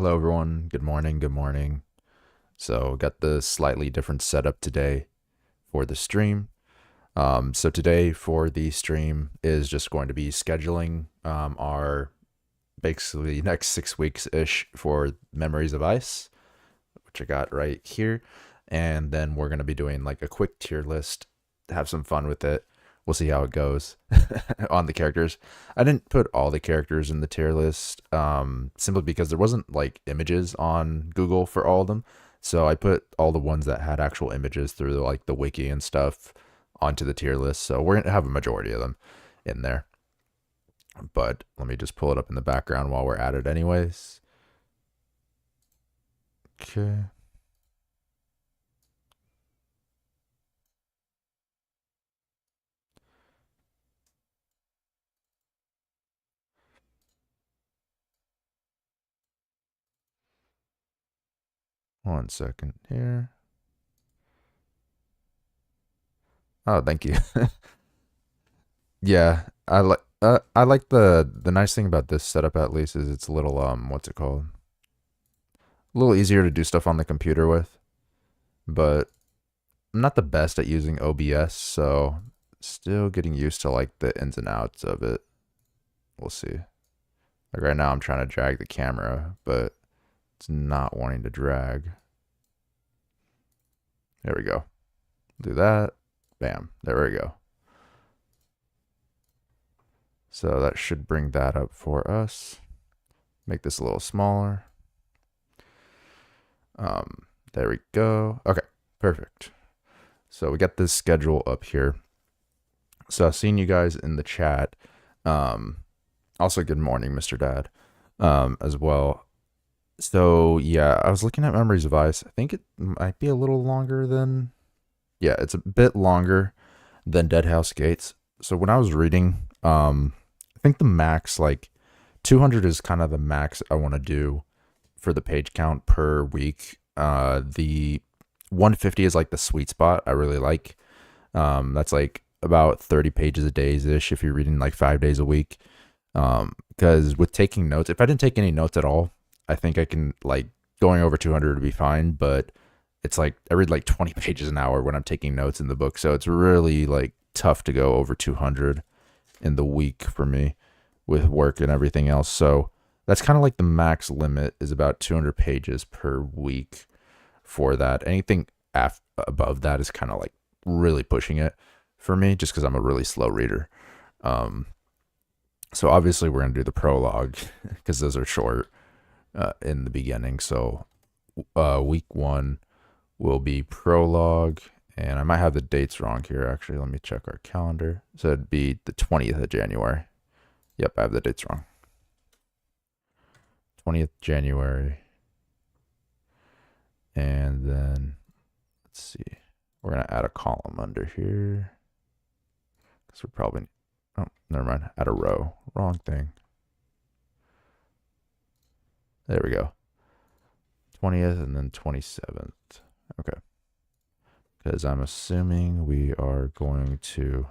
Hello, everyone. Good morning. Good morning. So, got the slightly different setup today for the stream. So today for the stream is just going to be scheduling our basically next 6 weeks ish for Memories of Ice, which I got right here, and then we're going to be doing like a quick tier list, have some fun with it. We'll see how it goes on the characters. I didn't put all the characters in the tier list simply because there wasn't like images on Google for all of them. So I put all the ones that had actual images through like the wiki and stuff onto the tier list. So we're going to have a majority of them in there. But let me just pull it up in the background while we're at it anyways. Okay. One second here. Oh, thank you. Yeah, I like the nice thing about this setup at least is it's a little what's it called? A little easier to do stuff on the computer with, but I'm not the best at using OBS, so still getting used to like the ins and outs of it. We'll see. Like right now I'm trying to drag the camera, but it's not wanting to drag. There we go. Do that. Bam. There we go. So that should bring that up for us. Make this a little smaller. There we go. Okay, perfect. So we got this schedule up here. So I've seen you guys in the chat. Also, good morning, Mr. Dad, as well. So yeah, I was looking at Memories of Ice. I think it might be a little longer than, yeah, it's a bit longer than Deadhouse Gates. So when I was reading, I think the max, like 200 is kind of the max I want to do for the page count per week. The 150 is like the sweet spot I really like. That's like about 30 pages a day ish if you're reading like 5 days a week. Because with taking notes, if I didn't take any notes at all, I think I can like going over 200 would be fine. But it's like I read like 20 pages an hour when I'm taking notes in the book, so it's really like tough to go over 200 in the week for me with work and everything else. So that's kind of like the max limit is about 200 pages per week for that. Anything above that is kind of like really pushing it for me just because I'm a really slow reader. So obviously we're going to do the prologue because those are short in the beginning. So week one will be prologue, and I might have the dates wrong here. Actually, let me check our calendar. So it'd be the 20th of January. Yep, I have the dates wrong. 20th January. And then, let's see. We're going to add a column under here. Because we're probably, oh, never mind. Add a row. Wrong thing. There we go. 20th and then 27th. Okay. Because I'm assuming we are going to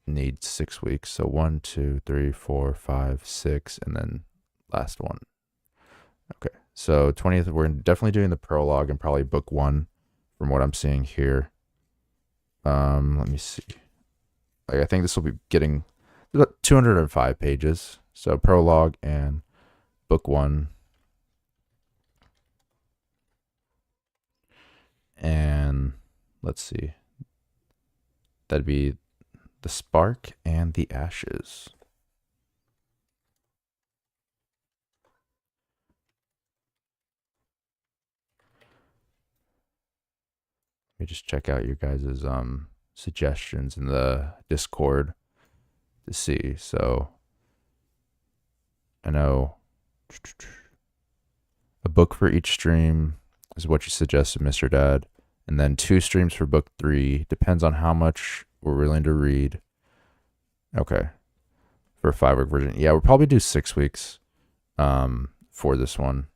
need 6 weeks. So 1, 2, 3, 4, 5, 6, and then last one. Okay. So 20th, we're definitely doing the prologue and probably book one from what I'm seeing here. Let me see. Like I think this will be getting about 205 pages. So prologue and book one. And let's see. That'd be the Spark and the Ashes. Let me just check out your guys' suggestions in the Discord to see. So I know a book for each stream is what you suggested, Mr. Dad. And then 2 streams for book 3. Depends on how much we're willing to read. Okay. For a 5-week version. Yeah, we'll probably do 6 weeks for this one.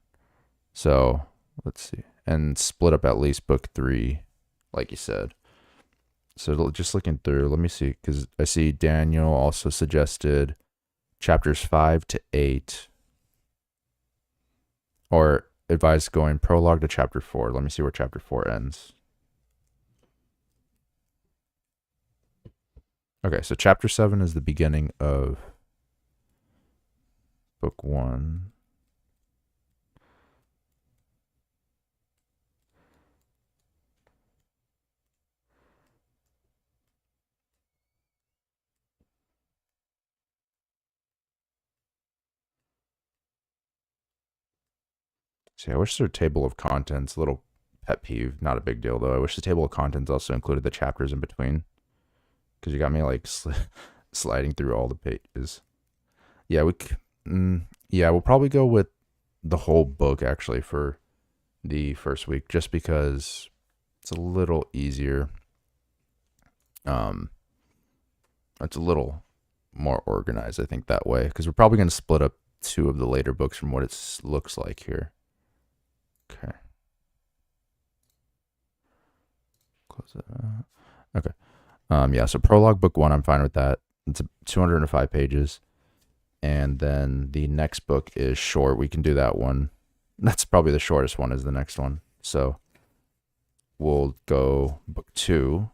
So let's see. And split up at least book 3, like you said. So just looking through, let me see, because I see Daniel also suggested chapters 5 to 8. or advise going prologue to chapter 4. Let me see where chapter 4 ends. Okay, so chapter 7 is the beginning of book 1. See, I wish their table of contents, a little pet peeve, not a big deal though. I wish the table of contents also included the chapters in between, because you got me like sliding through all the pages. Yeah, yeah, we'll probably go with the whole book actually for the first week, just because it's a little easier. It's a little more organized, I think, that way, because we're probably going to split up 2 of the later books from what it looks like here. Okay. Close it out. Okay. Yeah, so prologue book 1, I'm fine with that. It's 205 pages. And then the next book is short. We can do that one. That's probably the shortest one is the next one. So we'll go book 2,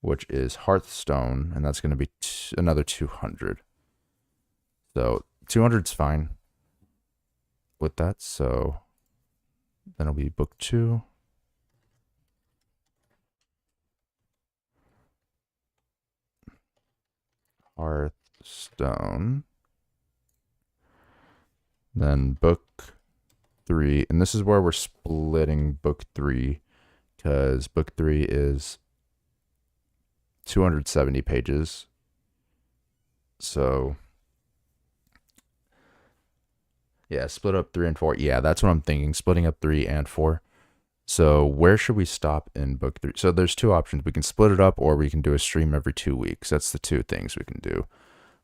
which is Hearthstone, and that's going to be another 200. So 200's fine with that. So then it'll be book 2. Hearthstone. Then book 3, and this is where we're splitting book 3, because book 3 is 270 pages. So yeah, split up 3 and 4. Yeah, that's what I'm thinking, splitting up 3 and 4. So where should we stop in book 3? So there's 2 options. We can split it up, or we can do a stream every 2 weeks. That's the 2 things we can do.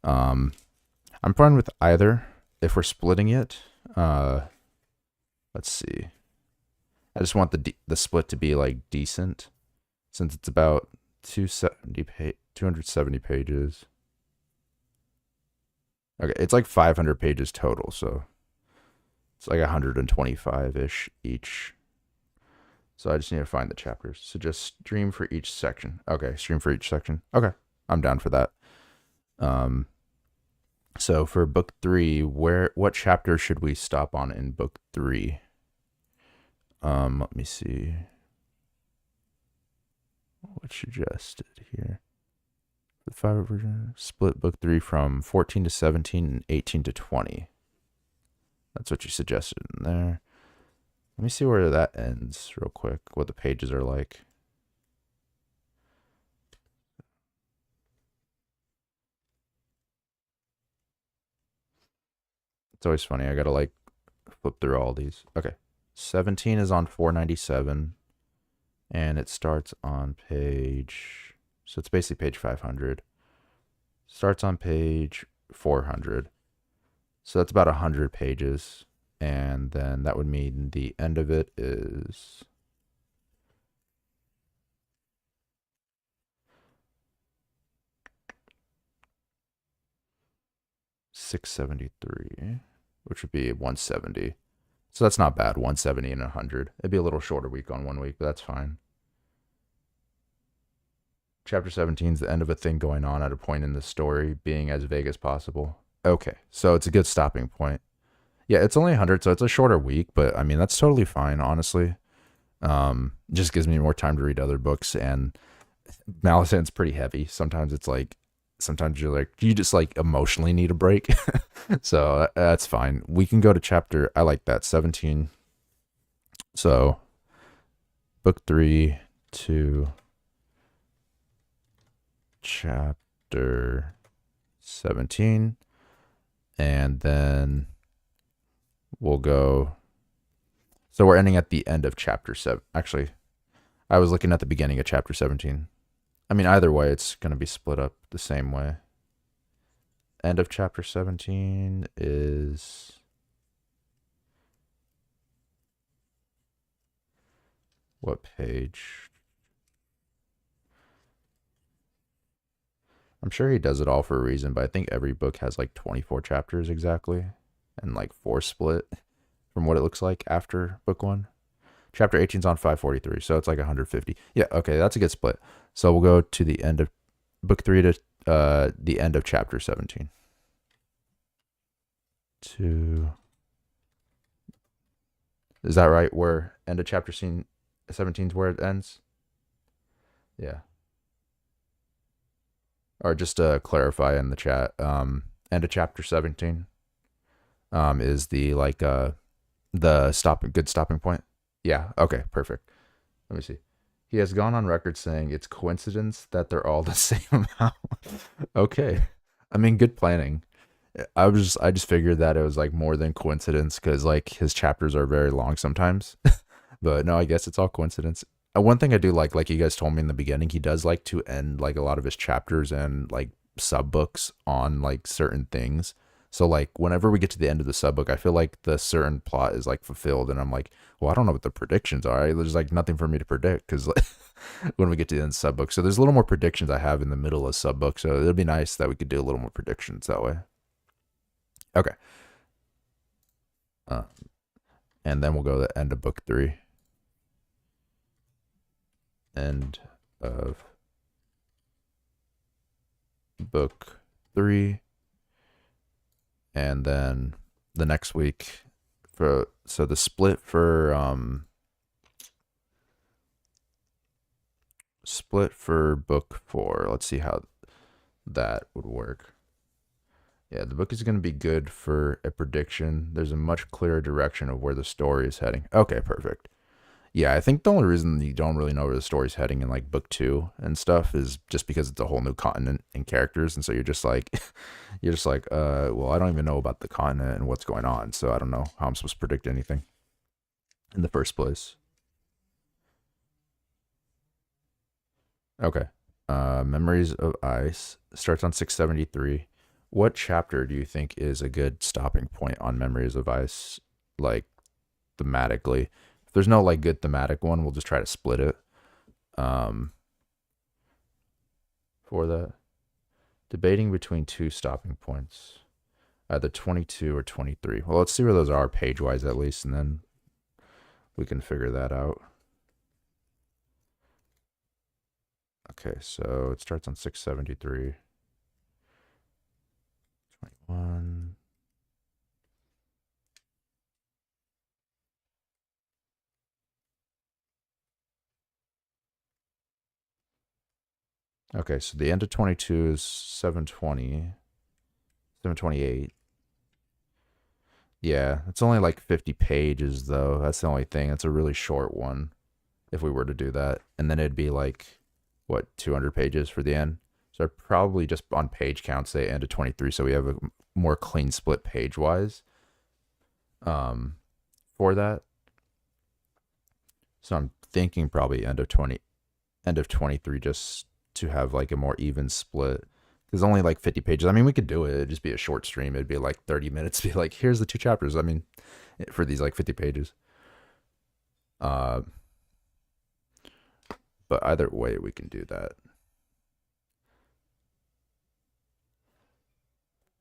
I'm fine with either. If we're splitting it, let's see. I just want the split to be like decent, since it's about 270 pages. Okay, it's like 500 pages total, so it's like 125-ish each. So I just need to find the chapters. So just stream for each section. Okay, stream for each section. Okay, I'm down for that. So for book 3, what chapter should we stop on in book 3? Let me see. What's suggested here? The 5 version split book 3 from 14 to 17 and 18 to 20. That's what you suggested in there. Let me see where that ends real quick, what the pages are like. It's always funny. I gotta like flip through all these. Okay. 17 is on 497, and it starts on page, so it's basically page 500. Starts on page 400. So that's about 100 pages. And then that would mean the end of it is 673, which would be 170. So that's not bad, 170 and 100. It'd be a little shorter week on 1 week, but that's fine. Chapter 17 is the end of a thing going on at a point in the story, being as vague as possible. Okay, so it's a good stopping point. Yeah, it's only 100, so it's a shorter week, but I mean, that's totally fine, honestly. Just gives me more time to read other books, and Malazan's pretty heavy. Sometimes it's like, sometimes you're like, you just like emotionally need a break. So that's fine. We can go to chapter, I like that, 17. So book 3 to chapter 17. And then we'll go. So we're ending at the end of chapter 7. Actually, I was looking at the beginning of chapter 17. I mean, either way, it's going to be split up the same way. End of chapter 17 is what page? I'm sure he does it all for a reason, but I think every book has like 24 chapters exactly. and like 4 split from what it looks like after book 1. Chapter 18 is on 543, so it's like 150. Yeah, okay, that's a good split. So we'll go to the end of book 3 to the end of chapter 17. Is that right? Where end of chapter 17 is where it ends? Yeah. Or just to clarify in the chat, end of chapter 17 is the like the good stopping point. Yeah, okay, perfect. Let me see. He has gone on record saying it's coincidence that they're all the same amount. Okay. I mean, good planning. I just figured that it was like more than coincidence because like his chapters are very long sometimes. But no, I guess it's all coincidence. One thing I do like you guys told me in the beginning, he does like to end like a lot of his chapters and like sub books on like certain things. So like whenever we get to the end of the sub book, I feel like the certain plot is like fulfilled, and I'm like, well, I don't know what the predictions are. There's like nothing for me to predict because like, when we get to the end of sub book, so there's a little more predictions I have in the middle of sub book. So it'd be nice that we could do a little more predictions that way. Okay. And then we'll go to the end of book 3. End of book 3. And then the next week so the split for book 4. Let's see how that would work. Yeah, the book is going to be good for a prediction. There's a much clearer direction of where the story is heading. Okay, perfect. Yeah, I think the only reason you don't really know where the story's heading in like book 2 and stuff is just because it's a whole new continent and characters, and so you're just like, well, I don't even know about the continent and what's going on, so I don't know how I'm supposed to predict anything in the first place. Okay. Memories of Ice starts on 673. What chapter do you think is a good stopping point on Memories of Ice, like thematically? If there's no like good thematic one, we'll just try to split it. For that, debating between 2 stopping points, either 22 or 23. Well, let's see where those are page wise at least, and then we can figure that out. Okay, so it starts on 673. 21. Okay, so the end of 22 is 720. 728. Yeah, it's only like 50 pages though. That's the only thing. It's a really short one if we were to do that. And then it'd be like, what, 200 pages for the end? So I'd probably just on page count say end of 23 so we have a more clean split page wise for that. So I'm thinking probably end of 23 just to have like a more even split. There's only like 50 pages. I mean, we could do it. It'd just be a short stream. It'd be like 30 minutes. Be like, here's the 2 chapters. I mean, for these like 50 pages. But either way, we can do that.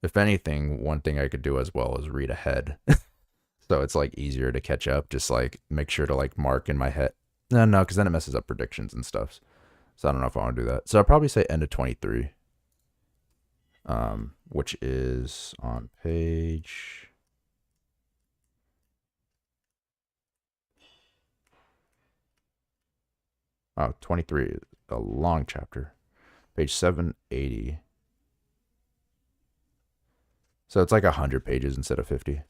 If anything, one thing I could do as well is read ahead. So it's like easier to catch up. Just like make sure to like mark in my head. No, because then it messes up predictions and stuff. So I don't know if I want to do that. So I'll probably say end of 23. Which is on page 23 is a long chapter. Page 780. So it's like 100 pages instead of 50.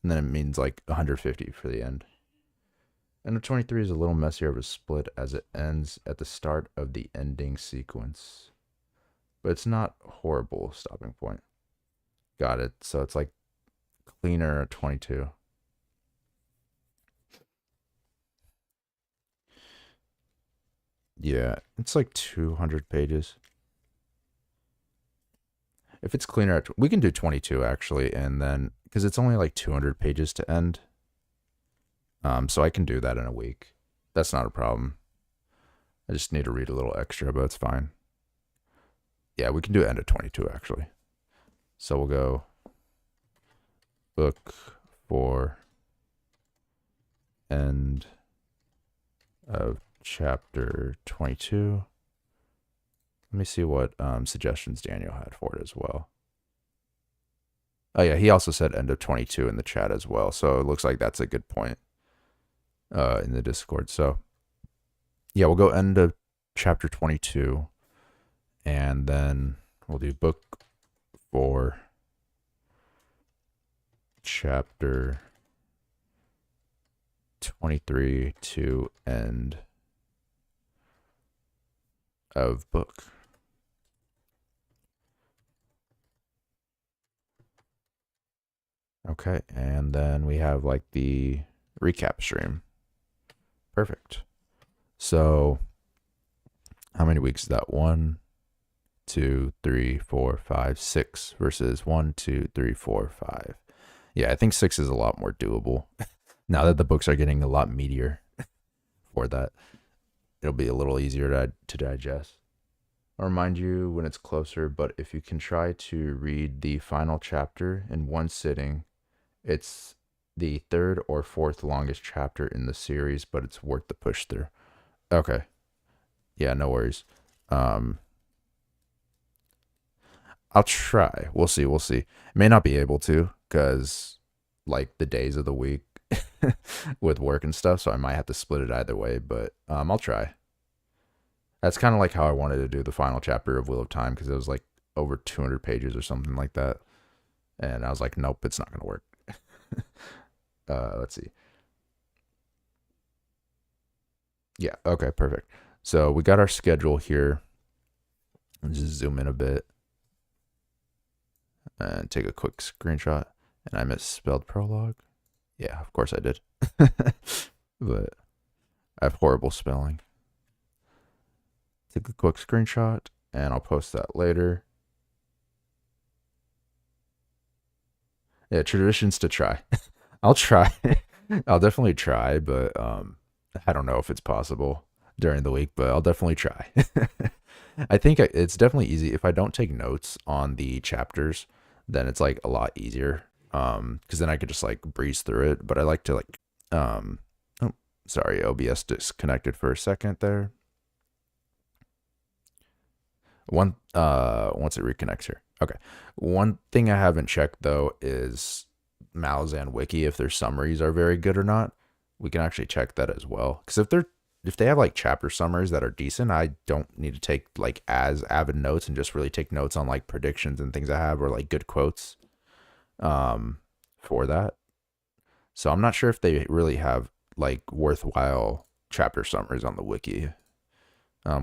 And then it means like 150 for the end. End of 23 is a little messier of a split as it ends at the start of the ending sequence. But it's not a horrible stopping point. Got it. So it's like cleaner at 22. Yeah, it's like 200 pages. If it's cleaner, we can do 22 actually, and then because it's only like 200 pages to end. So I can do that in a week. That's not a problem. I just need to read a little extra, but it's fine. Yeah, we can do end of 22 actually. So we'll go book for end of chapter 22. Let me see what suggestions Daniel had for it as well. Oh yeah, he also said end of 22 in the chat as well. So it looks like that's a good point in the Discord. So yeah, we'll go end of chapter 22, and then we'll do book for chapter 23 to end of book. Okay, and then we have like the recap stream. Perfect. So how many weeks is that? 1, 2, 3, 4, 5, 6 versus 1, 2, 3, 4, 5. Yeah, I think 6 is a lot more doable. Now that the books are getting a lot meatier for that, it'll be a little easier to digest. I'll remind you when it's closer, but if you can try to read the final chapter in one sitting, it's the third or fourth longest chapter in the series, but it's worth the push through. Okay. Yeah, no worries. I'll try. We'll see. May not be able to, because like the days of the week with work and stuff, so I might have to split it either way, but I'll try. That's kind of like how I wanted to do the final chapter of Wheel of Time, because it was like over 200 pages or something like that. And I was like, nope, it's not going to work. Let's see. Yeah, okay, perfect. So we got our schedule here. Let's just zoom in a bit and take a quick screenshot. And I misspelled prologue. Yeah, of course I did. But I have horrible spelling. Take a quick screenshot and I'll post that later. Yeah, traditions to try. I'll try. I'll definitely try, but I don't know if it's possible during the week, but I'll definitely try. I think it's definitely easy. If I don't take notes on the chapters, then it's like a lot easier. Because then I could just like breeze through it. But I like to like, oh, sorry, OBS disconnected for a second there. Once it reconnects here. Okay. One thing I haven't checked though is Malazan wiki, if their summaries are very good or not. We can actually check that as well. Because if they have like chapter summaries that are decent, I don't need to take like as avid notes and just really take notes on like predictions and things I have, or like good quotes for that. So I'm not sure if they really have like worthwhile chapter summaries on the wiki.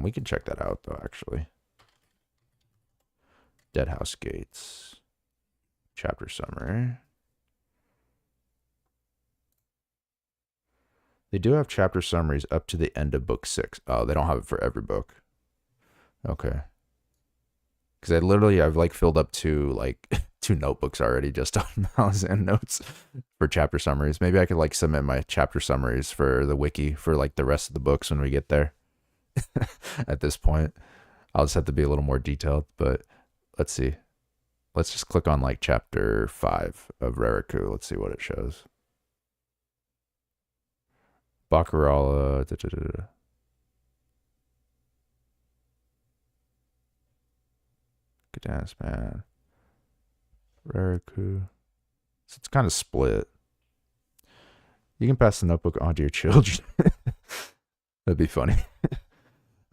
We can check that out though, actually. Deadhouse Gates chapter summary. They do have chapter summaries up to the end of book 6. Oh, they don't have it for every book. Okay. Because I've like filled up two notebooks already just on Malazan notes for chapter summaries. Maybe I could like submit my chapter summaries for the wiki for like the rest of the books when we get there. At this point, I'll just have to be a little more detailed, but let's see. Let's just click on like chapter 5 of Rariku. Let's see what it shows. Bakurala. Good ass man. Rariku. So it's kind of split. You can pass the notebook on to your children. That'd be funny.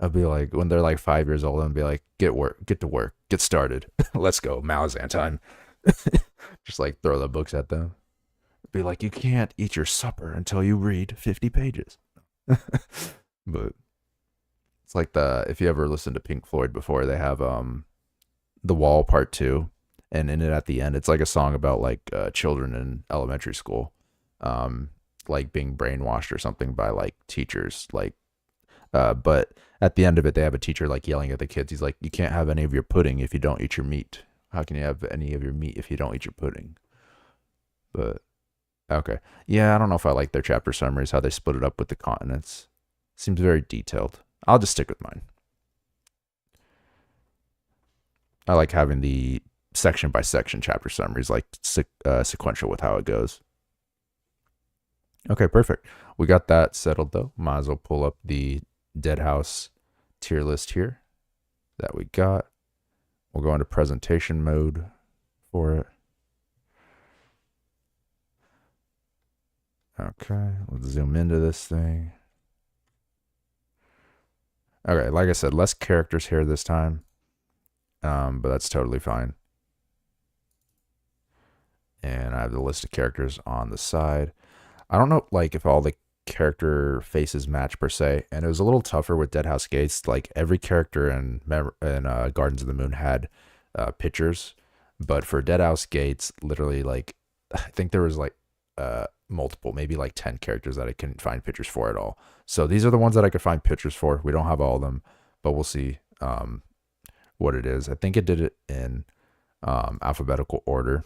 I'd be like, when they're like 5 years old, and be like, get to work, get started. Let's go, Malazan time. Just like throw the books at them. Be like, you can't eat your supper until you read 50 pages. But it's like if you ever listened to Pink Floyd before, they have The Wall Part 2, and in it at the end, it's like a song about like children in elementary school, like being brainwashed or something by like teachers, like but at the end of it, they have a teacher like yelling at the kids. He's like, you can't have any of your pudding if you don't eat your meat. How can you have any of your meat if you don't eat your pudding? But okay. Yeah, I don't know if I like their chapter summaries, how they split it up with the continents. Seems very detailed. I'll just stick with mine. I like having the section by section chapter summaries, like sequential with how it goes. Okay, perfect. We got that settled though. Might as well pull up the Deadhouse tier list here that we got. We'll go into presentation mode for it. Okay, let's zoom into this thing. Okay, like I said, less characters here this time, but that's totally fine. And I have the list of characters on the side. I don't know, like, if all the character faces match per se, and it was a little tougher with Deadhouse Gates. Like, every character in Gardens of the Moon had pictures, but for Deadhouse Gates, literally, like, I think there was like multiple, maybe like 10 characters that I couldn't find pictures for at all. So these are the ones that I could find pictures for. We don't have all of them, but we'll see what it is. I think it did it in alphabetical order.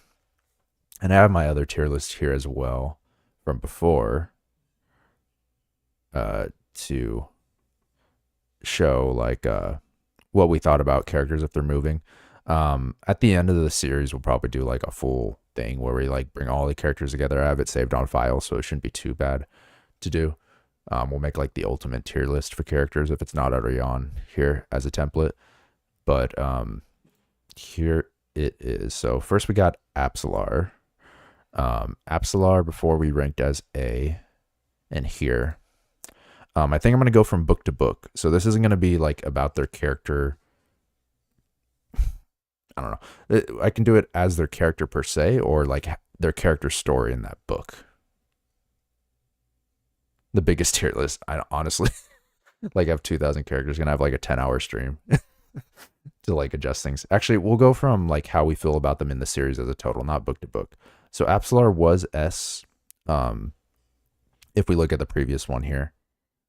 And I have my other tier list here as well from before to show like what we thought about characters if they're moving. At the end of the series, we'll probably do like a full thing where we like bring all the characters together. I have it saved on file, so it shouldn't be too bad to do. We'll make like the ultimate tier list for characters if it's not already on here as a template. But here it is. So first we got Apsalar. Apsalar before we ranked as A, and here. I think I'm going to go from book to book. So this isn't going to be like about their character. I don't know. I can do it as their character per se, or like their character story in that book. The biggest tier list, I honestly like, I have 2,000 characters. Gonna have like a 10-hour stream to like adjust things. Actually, we'll go from like how we feel about them in the series as a total, not book to book. So Apsalar was S. If we look at the previous one here,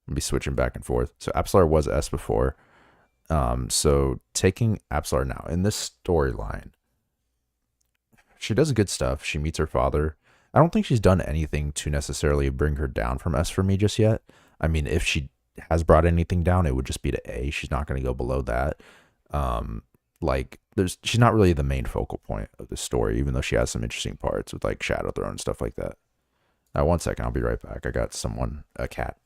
I'll be switching back and forth. So Apsalar was S before. So taking Apsalar now in this storyline, she does good stuff. She meets her father. I don't think she's done anything to necessarily bring her down from S for me just yet. I mean, if she has brought anything down, it would just be to A. She's not going to go below that. Like she's not really the main focal point of the story, even though she has some interesting parts with like Shadow Throne and stuff like that. 1 second, I'll be right back. I got a cat,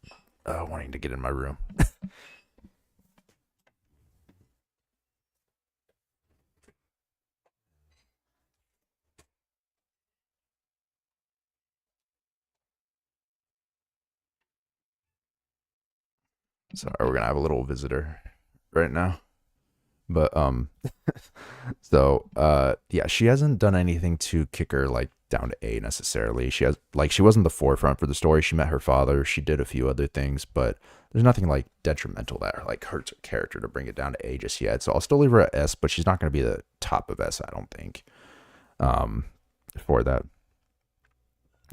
wanting to get in my room. Sorry, we're gonna have a little visitor right now. But so yeah, she hasn't done anything to kick her like down to A necessarily. She wasn't the forefront for the story. She met her father, she did a few other things, but there's nothing like detrimental that like hurts her character to bring it down to A just yet. So I'll still leave her at S, but she's not gonna be the top of S, I don't think. For that.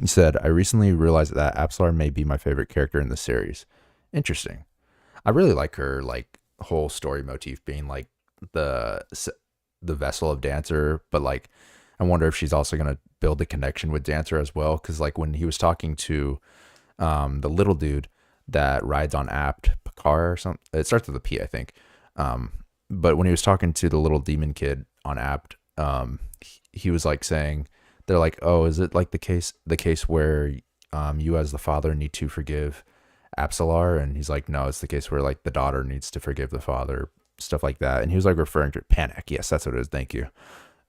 He said, I recently realized that Apsalar may be my favorite character in the series. Interesting. I really like her like whole story motif being like the vessel of Dancer, but like I wonder if she's also gonna build a connection with Dancer as well, because like when he was talking to the little dude that rides on Apt, Pakar or something, it starts with a P, I think. But when he was talking to the little demon kid on Apt, he was like saying, they're like, oh, is it like the case where you as the father need to forgive Apsalar? And he's like, no, it's the case where like the daughter needs to forgive the father, stuff like that. And he was like referring to Panic. Yes, that's what it is. Thank you.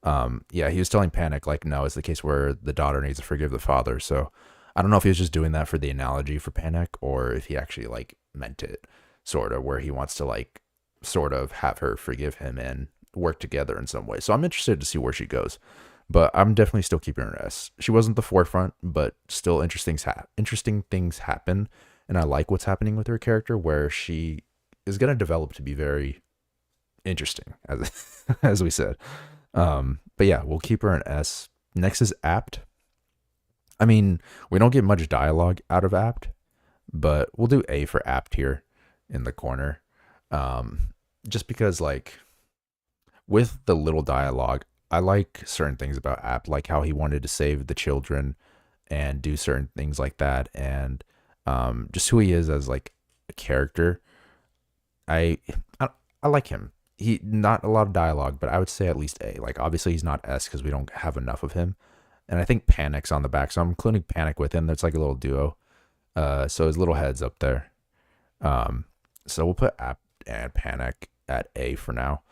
Yeah, he was telling Panic like, no, it's the case where the daughter needs to forgive the father. So I don't know if he was just doing that for the analogy for Panic, or if he actually like meant it, sort of, where he wants to like sort of have her forgive him and work together in some way. So I'm interested to see where she goes. But I'm definitely still keeping her S. She wasn't the forefront, but still interesting things happen. And I like what's happening with her character, where she is going to develop to be very interesting, as we said. But yeah, we'll keep her an S. Next is Apt. I mean, we don't get much dialogue out of Apt, but we'll do A for Apt here in the corner. Just because, like, with the little dialogue, I like certain things about Apt, like how he wanted to save the children and do certain things like that, and just who he is as like a character. I like him. he not a lot of dialogue, but I would say at least A. Like obviously he's not S because we don't have enough of him. And I think Panic's on the back, so I'm including Panic with him. That's like a little duo. So his little head's up there. Um, so we'll put Apt and Panic at A for now,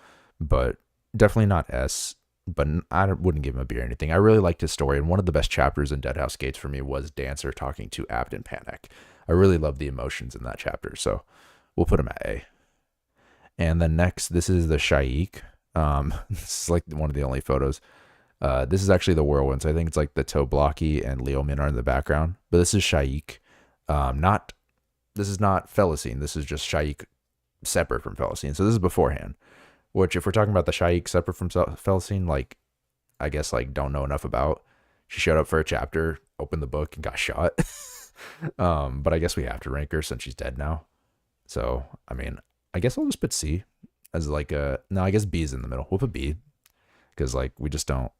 but definitely not S. But I wouldn't give him a B or anything. I really liked his story, and one of the best chapters in Deadhouse Gates for me was Dancer talking to Apt and Panic. I really love the emotions in that chapter, so we'll put him at A. And then next, this is the Shaik. This is like one of the only photos. This is actually the whirlwinds. I think it's like the Toblocky and Leomin are in the background, but this is Shaik. Not this is not Felicine. This is just Shaik separate from Felicine. So this is beforehand. Which, if we're talking about the Shaik separate from Felicine, like I guess like don't know enough about. She showed up for a chapter, opened the book, and got shot. But I guess we have to rank her since she's dead now. So I mean, I guess I'll just put C as like a no. I guess B is in the middle. We'll put B because like we just don't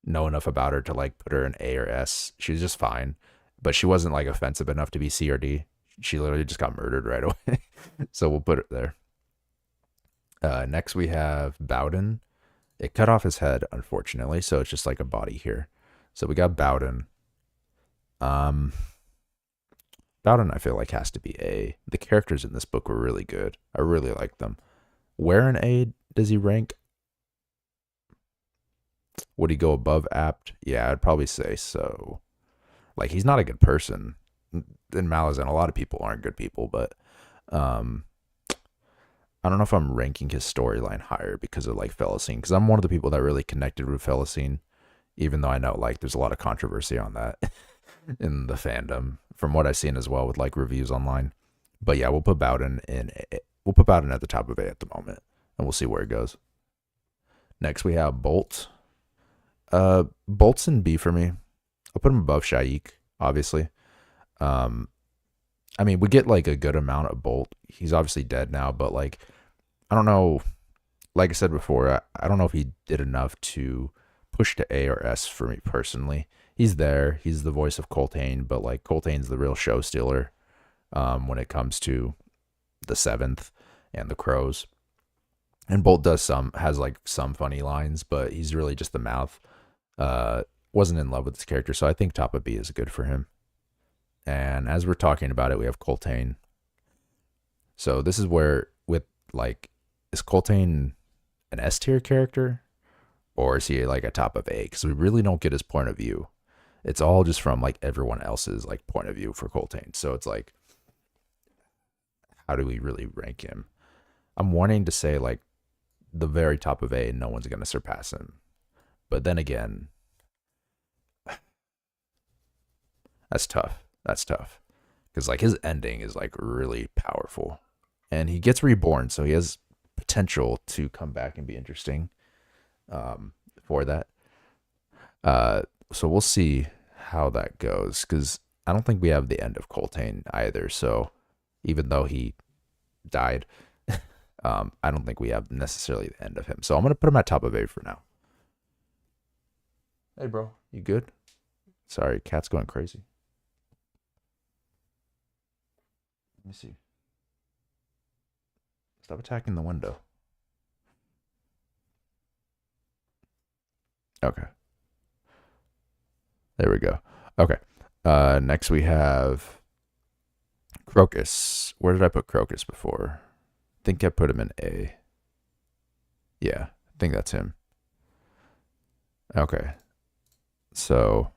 know enough about her to like put her in A or S. She's just fine, but she wasn't like offensive enough to be C or D. She literally just got murdered right away. So we'll put it there. Next we have Bowden. It cut off his head, unfortunately, so it's just like a body here. So we got Bowden. Um, Bowden, I feel like has to be A. The characters in this book were really good. I really like them. Where in A does he rank? Would he go above Apt? Yeah, I'd probably say so. Like he's not a good person. In Malazan, a lot of people aren't good people, but um, I don't know if I'm ranking his storyline higher because of like Felicine, because I'm one of the people that really connected with Felicine, even though I know like there's a lot of controversy on that in the fandom from what I've seen as well with like reviews online. But yeah, we'll put Bowden in. We'll put Bowden at the top of A at the moment, and we'll see where it goes. Next we have Bolt. Bolt's in B for me. I'll put him above Shaik, obviously. Um, I mean, we get like a good amount of Bolt. He's obviously dead now, but like, I don't know. Like I said before, I don't know if he did enough to push to A or S for me personally. He's there. He's the voice of Coltane, but like Coltane's the real show stealer when it comes to the Seventh and the Crows. And Bolt has like some funny lines, but he's really just the mouth. Wasn't in love with this character, so I think top of B is good for him. And as we're talking about it, we have Coltane. So this is where with like, is Coltane an S tier character, or is he like a top of A? Because we really don't get his point of view. It's all just from like everyone else's like point of view for Coltane. So it's like, how do we really rank him? I'm wanting to say like the very top of A, no one's gonna surpass him. But then again, that's tough. That's tough. Because like his ending is like really powerful. And he gets reborn, so he has potential to come back and be interesting for that. So we'll see how that goes. Because I don't think we have the end of Coltane either. So even though he died, I don't think we have necessarily the end of him. So I'm going to put him at top of A for now. Hey, bro. You good? Sorry, cat's going crazy. Let me see. Stop attacking the window. Okay. There we go. Okay. Next we have Crocus. Where did I put Crocus before? I think I put him in A. Yeah, I think that's him. Okay. So,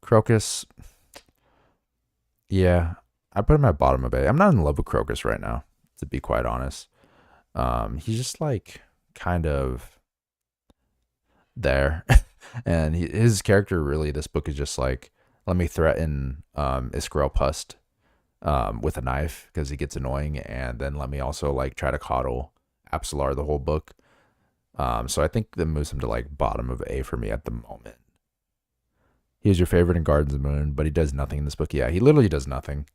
Crocus. Yeah, I put him at bottom of A. I'm not in love with Crocus right now, to be quite honest. He's just like kind of there. And his character really, this book is just like, let me threaten Iskrel Pust with a knife because he gets annoying, and then let me also like try to coddle Apsalar the whole book. So I think that moves him to like bottom of A for me at the moment. He was your favorite in Gardens of the Moon, but he does nothing in this book. Yeah, he literally does nothing.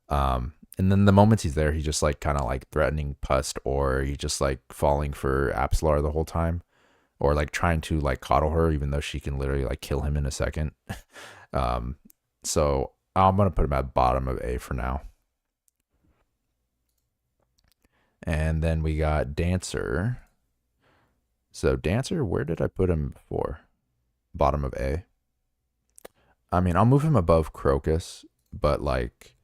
And then the moments he's there, he's just like kind of like threatening Pust, or he's just like falling for Apsalar the whole time, or like trying to like coddle her, even though she can literally like kill him in a second. So I'm gonna put him at bottom of A for now. And then we got Dancer. So Dancer, where did I put him before? Bottom of A. I mean, I'll move him above Crocus, but like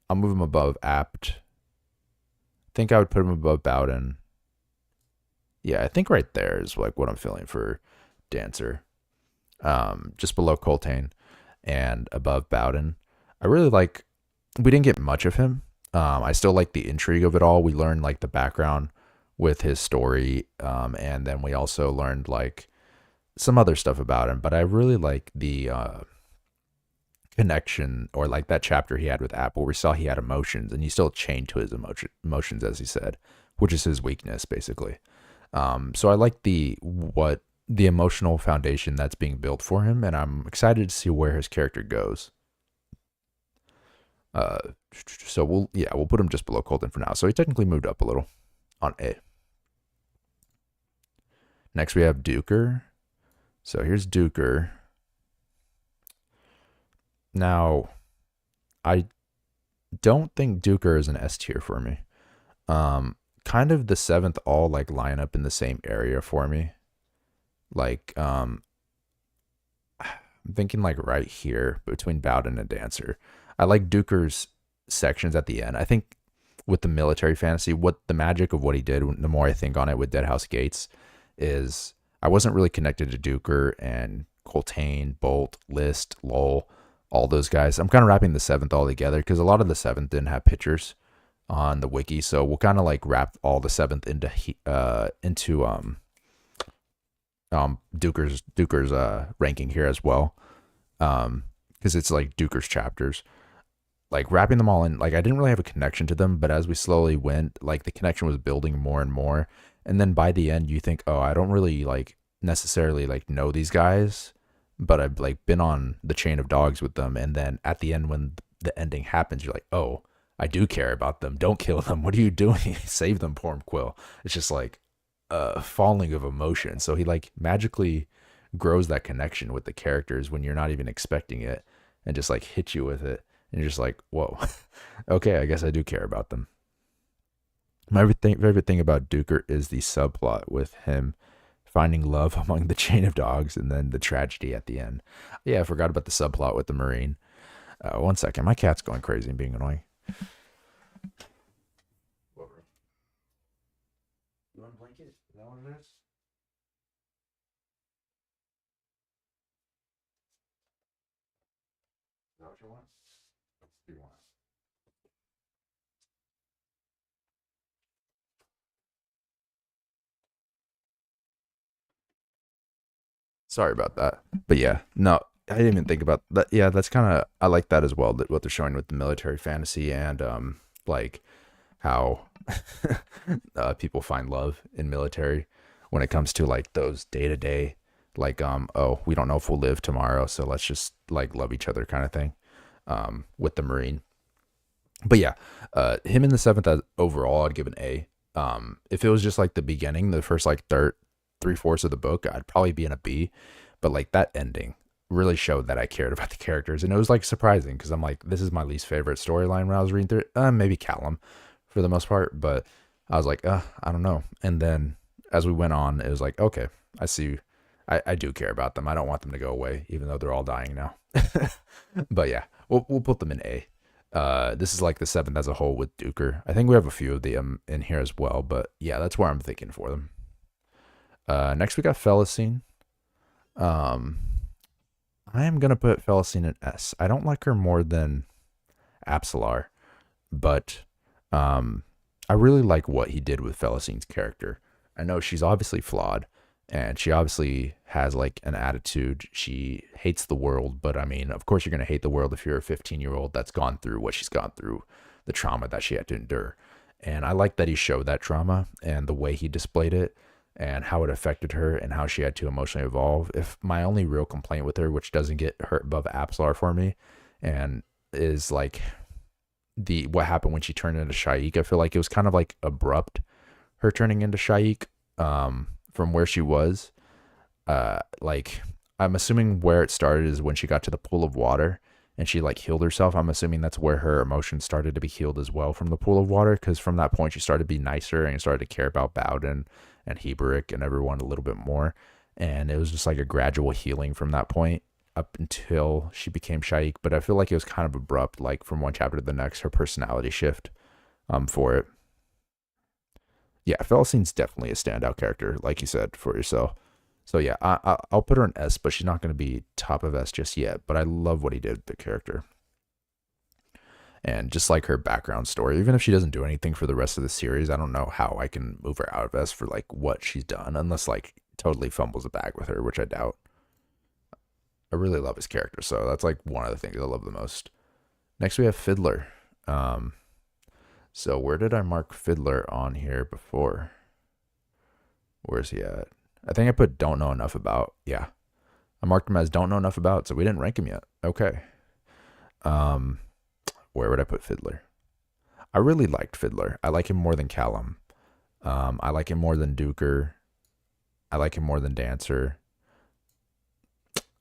I'll move him above Apt. I think I would put him above Bowden. Yeah, I think right there is like what I'm feeling for Dancer. Just below Coltane and above Bowden. I really like. We didn't get much of him. I still like the intrigue of it all. We learned like the background with his story, and then we also learned like some other stuff about him. But I really like the connection, or like that chapter he had with Apple, where we saw he had emotions, and he's still chained to his emotions, as he said, which is his weakness, basically. So I like the emotional foundation that's being built for him, and I'm excited to see where his character goes. Uh, so we'll put him just below Colton for now. So he technically moved up a little on A. Next we have Duker. So here's Duker. Now, I don't think Duker is an S tier for me. Kind of the seventh all like line up in the same area for me. Like, I'm thinking like right here between Bowden and Dancer. I like Duker's sections at the end. I think with the military fantasy, what the magic of what he did, the more I think on it with Deadhouse Gates, is I wasn't really connected to Duker and Coltane, Bolt, List, Lowell, all those guys. I'm kind of wrapping the seventh all together because a lot of the seventh didn't have pictures on the wiki, so we'll kind of like wrap all the seventh into Duker's ranking here as well, because it's like Duker's chapters, like wrapping them all in. Like I didn't really have a connection to them, but as we slowly went, like the connection was building more and more, and then by the end you think, oh, I don't really like necessarily like know these guys, but I've like been on the chain of dogs with them, and then at the end when the ending happens, you're like, oh, I do care about them. Don't kill them. What are you doing? Save them, poor Quill. It's just like falling of emotion. So he like magically grows that connection with the characters when you're not even expecting it, and just like hits you with it, and you're just like, whoa, okay, I guess I do care about them. My favorite thing about Duker is the subplot with him finding love among the chain of dogs, and then the tragedy at the end. Yeah, I forgot about the subplot with the Marine. One second, my cat's going crazy and being annoying. You want a blanket? Is that what it is? Is that what you want? What do you want? Sorry about that. But yeah, no, I didn't even think about that. Yeah, that's kind of, I like that as well. That what they're showing with the military fantasy, and like how people find love in military when it comes to like those day to day, like oh, we don't know if we'll live tomorrow, so let's just like love each other kind of thing. With the Marine. But yeah, him in the seventh overall, I'd give an A. If it was just like the beginning, the first like third, 3/4 of the book, I'd probably be in a B. But like that ending really showed that I cared about the characters, and it was like surprising because I'm like, this is my least favorite storyline when I was reading through it. Maybe Callum for the most part, but I was like, I don't know. And then as we went on, it was like, okay, I see. I do care about them. I don't want them to go away, even though they're all dying now. But yeah, we'll put them in A. This is like the seventh as a whole with Duker. I think we have a few of them in here as well, but yeah, that's where I'm thinking for them. Next we got Felicine. Um, I am gonna put Felicine in S. I don't like her more than Apsalar, but I really like what he did with Felicine's character. I know she's obviously flawed, and she obviously has like an attitude. She hates the world, but I mean, of course, you're gonna hate the world if you're a 15-year-old that's gone through what she's gone through, the trauma that she had to endure. And I like that he showed that trauma and the way he displayed it, and how it affected her, and how she had to emotionally evolve. If my only real complaint with her, which doesn't get her above Apsalar for me, and is like the what happened when she turned into Shaik. I feel like it was kind of like abrupt, her turning into Shaik, from where she was. Like I'm assuming where it started is when she got to the pool of water, and she like healed herself. I'm assuming that's where her emotions started to be healed as well from the pool of water, because from that point she started to be nicer and started to care about Bowden and Heberick and everyone a little bit more. And it was just like a gradual healing from that point up until she became Shaik. But I feel like it was kind of abrupt, like from one chapter to the next, her personality shift for it. Yeah, Felicine's definitely a standout character, like you said, for yourself. So yeah, I'll put her in S, but she's not going to be top of S just yet. But I love what he did with the character. And just like her background story, even if she doesn't do anything for the rest of the series, I don't know how I can move her out of S for like what she's done, unless like totally fumbles a bag with her, which I doubt. I really love his character, so that's like one of the things I love the most. Next we have Fiddler. So where did I mark Fiddler on here before? Where's he at? I think I put don't know enough about. Yeah. I marked him as don't know enough about, so we didn't rank him yet. Okay. Where would I put Fiddler? I really liked Fiddler. I like him more than Callum. I like him more than Duker. I like him more than Dancer.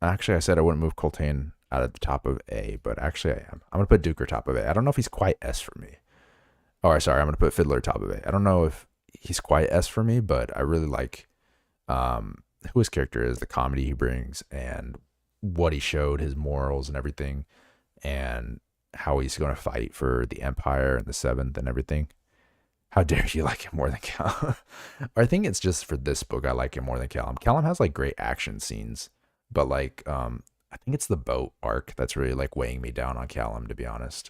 Actually, I said I wouldn't move Coltane out at the top of A, but actually I am. I'm going to put Duker top of A. I don't know if he's quite S for me. Oh, sorry, I'm going to put Fiddler top of A. I don't know if he's quite S for me, but I really like who his character is, the comedy he brings, and what he showed, his morals and everything, and how he's going to fight for the Empire and the Seventh and everything. How dare you like him more than Callum? I think it's just for this book I like him more than Callum. Callum has like great action scenes, but like I think it's the boat arc that's really like weighing me down on Callum, to be honest.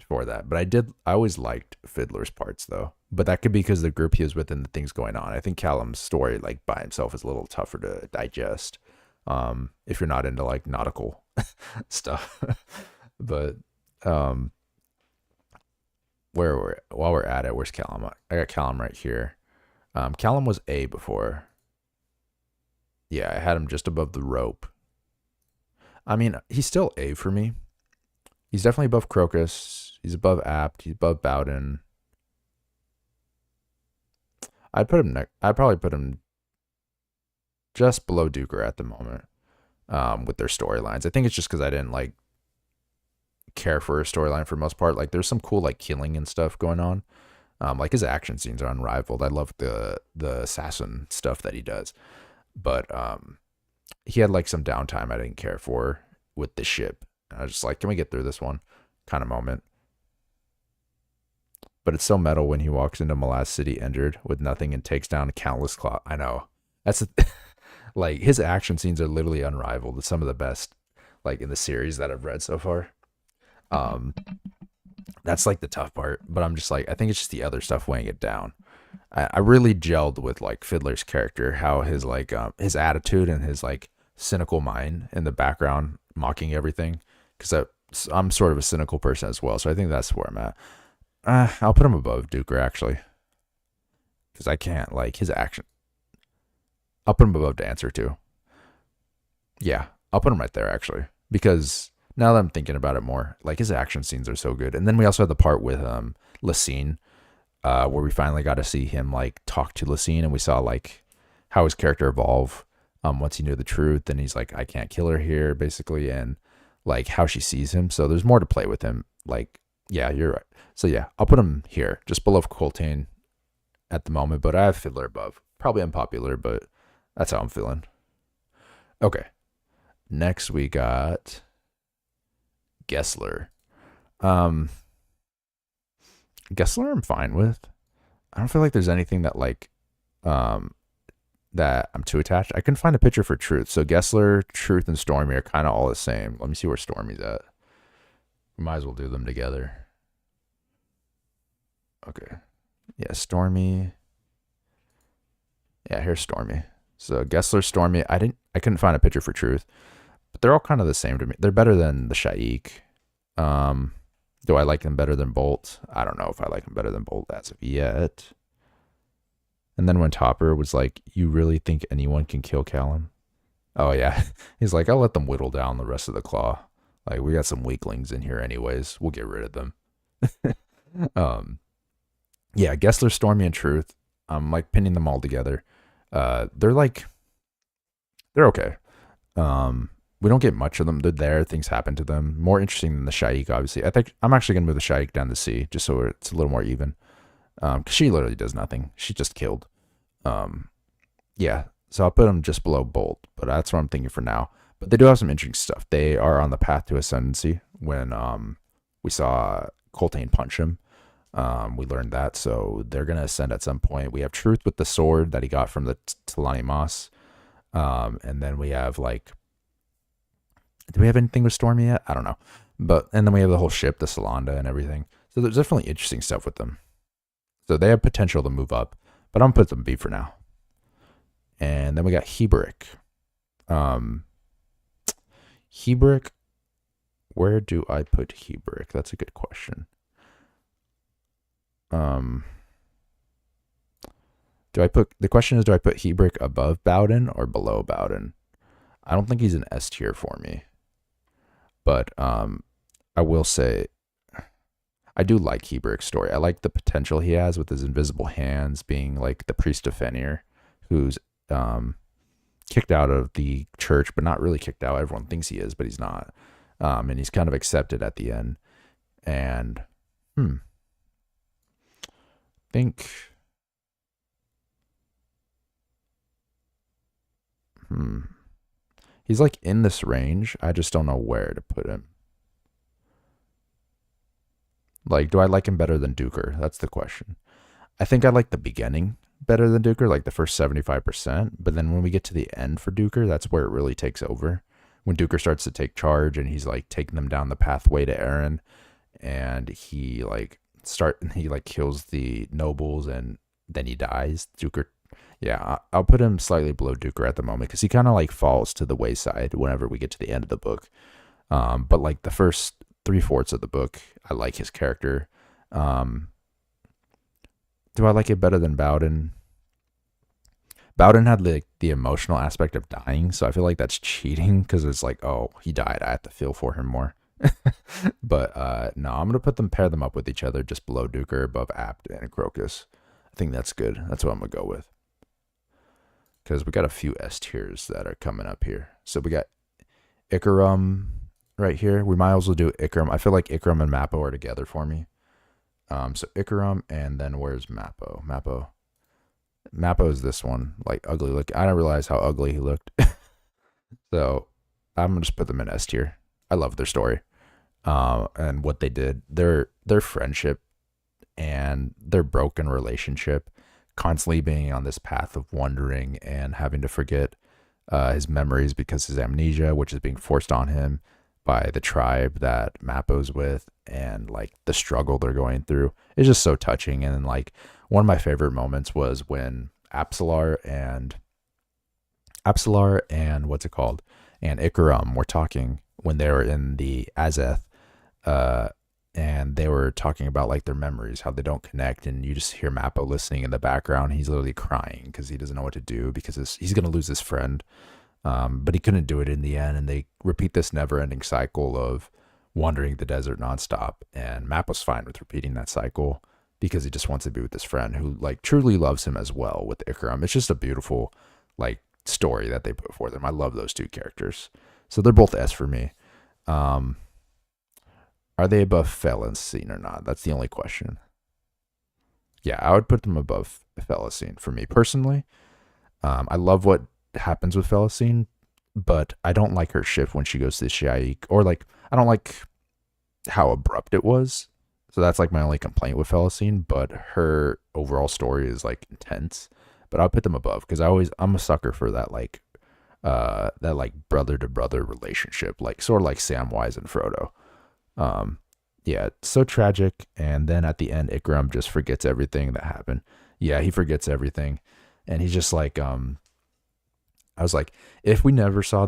For that, but I always liked Fiddler's parts though, but that could be because the group he was with and the things going on. I think Callum's story like by himself is a little tougher to digest if you're not into like nautical stuff. But while we're at it, where's Callum? I got Callum right here. Callum was A before. Yeah, I had him just above the rope. I mean, he's still A for me. He's definitely above Crocus. He's above Apt. He's above Bowden. I'd probably put him just below Duker at the moment with their storylines. I think it's just because I didn't like care for a storyline for the most part. Like there's some cool like killing and stuff going on. Like his action scenes are unrivaled. I love the assassin stuff that he does. But he had like some downtime I didn't care for with the ship. I was just like, can we get through this one kind of moment? But it's so metal when he walks into Malaz City injured with nothing and takes down a countless claw. I know. That's like his action scenes are literally unrivaled. It's some of the best like in the series that I've read so far. That's like the tough part, but I'm just like, I think it's just the other stuff weighing it down. I really gelled with like Fiddler's character, how his like his attitude and his like cynical mind in the background mocking everything. Because I'm sort of a cynical person as well, so I think that's where I'm at. I'll put him above Duker, actually. Because I can't, like, his action. I'll put him above Dancer, too. Yeah, I'll put him right there, actually. Because now that I'm thinking about it more, like, his action scenes are so good. And then we also had the part with Lacine, where we finally got to see him, like, talk to Lacine, and we saw, like, how his character evolve once he knew the truth. And he's like, I can't kill her here, basically, and like how she sees him. So there's more to play with him. Like, yeah, you're right. So yeah, I'll put him here, just below Coltane at the moment, but I have Fiddler above. Probably unpopular, but that's how I'm feeling. Okay. Next we got Gessler. Gessler I'm fine with. I don't feel like there's anything that like that I'm too attached. I couldn't find a picture for Truth. So Gessler, Truth, and Stormy are kind of all the same. Let me see where Stormy's at. We might as well do them together. Okay. Yeah, Stormy. Yeah, here's Stormy. So Gessler, Stormy. I couldn't find a picture for Truth. But they're all kind of the same to me. They're better than the Shaik. Do I like them better than Bolt? I don't know if I like them better than Bolt as of yet. And then when Topper was like, you really think anyone can kill Callum? Oh, yeah. He's like, I'll let them whittle down the rest of the claw. Like, we got some weaklings in here anyways. We'll get rid of them. Yeah, Gessler, Stormy, and Truth. I'm like pinning them all together. They're okay. we don't get much of them. They're there. Things happen to them. More interesting than the Shaik, obviously. I think I'm actually gonna move the Shaik down to C just so it's a little more even. Because she literally does nothing. She just killed. Um, yeah. So I'll put them just below Bolt, but that's what I'm thinking for now. But they do have some interesting stuff. They are on the path to ascendancy when we saw Coltane punch him. We learned that, so they're gonna ascend at some point. We have Truth with the sword that he got from the Talani Moss, and then we have like, do we have anything with Stormy yet? I don't know, but and then we have the whole ship, the Salanda, and everything. So there's definitely interesting stuff with them. So they have potential to move up, but I'm gonna put them B for now. And then we got Hebrick. Hebrick, where do I put Hebrick? That's a good question. Do I put, the question is, do I put Hebrick above Bowden or below Bowden? I don't think he's an S tier for me, but I will say I do like Hebrick's story. I like the potential he has with his invisible hands, being like the priest of Fenrir, who's kicked out of the church, but not really kicked out. Everyone thinks he is, but he's not. And he's kind of accepted at the end. And think he's like in this range. I just don't know where to put him. Like, do I like him better than Duker? That's the question. I think I like the beginning better than Duker, like the first 75%. But then when we get to the end for Duker, that's where it really takes over. When Duker starts to take charge and he's like taking them down the pathway to Eren, and he like kills the nobles and then he dies. Duker, yeah, I'll put him slightly below Duker at the moment because he kind of like falls to the wayside whenever we get to the end of the book. But like the first 3/4 of the book, I like his character. Do I like it better than Bowden? Bowden had like the emotional aspect of dying, so I feel like that's cheating because it's like, oh, he died. I have to feel for him more. But no, I'm gonna pair them up with each other, just below Duker, above Apt and Crocus. I think that's good. That's what I'm gonna go with. Because we got a few S tiers that are coming up here. So we got Ikarum right here. We might as well do Ikarum. I feel like Ikarum and Mappo are together for me. So Ikarum, and then where's Mappo? Mappo is this one, like ugly look. I didn't realize how ugly he looked. So I'm gonna just put them in S tier. I love their story, and what they did. Their friendship and their broken relationship, constantly being on this path of wandering and having to forget his memories because his amnesia, which is being forced on him by the tribe that Mappo's with, and like the struggle they're going through is just so touching. And like one of my favorite moments was when Apsalar and what's it called, and Ikarum were talking when they were in the Azeth, and they were talking about like their memories, how they don't connect, and you just hear Mappo listening in the background. He's literally crying because he doesn't know what to do because he's gonna lose his friend. But he couldn't do it in the end, and they repeat this never-ending cycle of wandering the desert nonstop. And Mappo's fine with repeating that cycle because he just wants to be with his friend who like truly loves him as well with Ikarum. It's just a beautiful like story that they put for them. I love those two characters, so they're both S for me. Are they above Felicine or not? That's the only question. Yeah, I would put them above Felicine for me personally. I love what happens with Felicine, but I don't like her shift when she goes to the Shaik, or like I don't like how abrupt it was. So that's like my only complaint with Felicine, but her overall story is like intense. But I'll put them above because I'm a sucker for that like brother to brother relationship, like sort of like Samwise and Frodo. Yeah, it's so tragic. And then at the end, Ikarum just forgets everything that happened. Yeah, he forgets everything, and he's just like I was like, if we never saw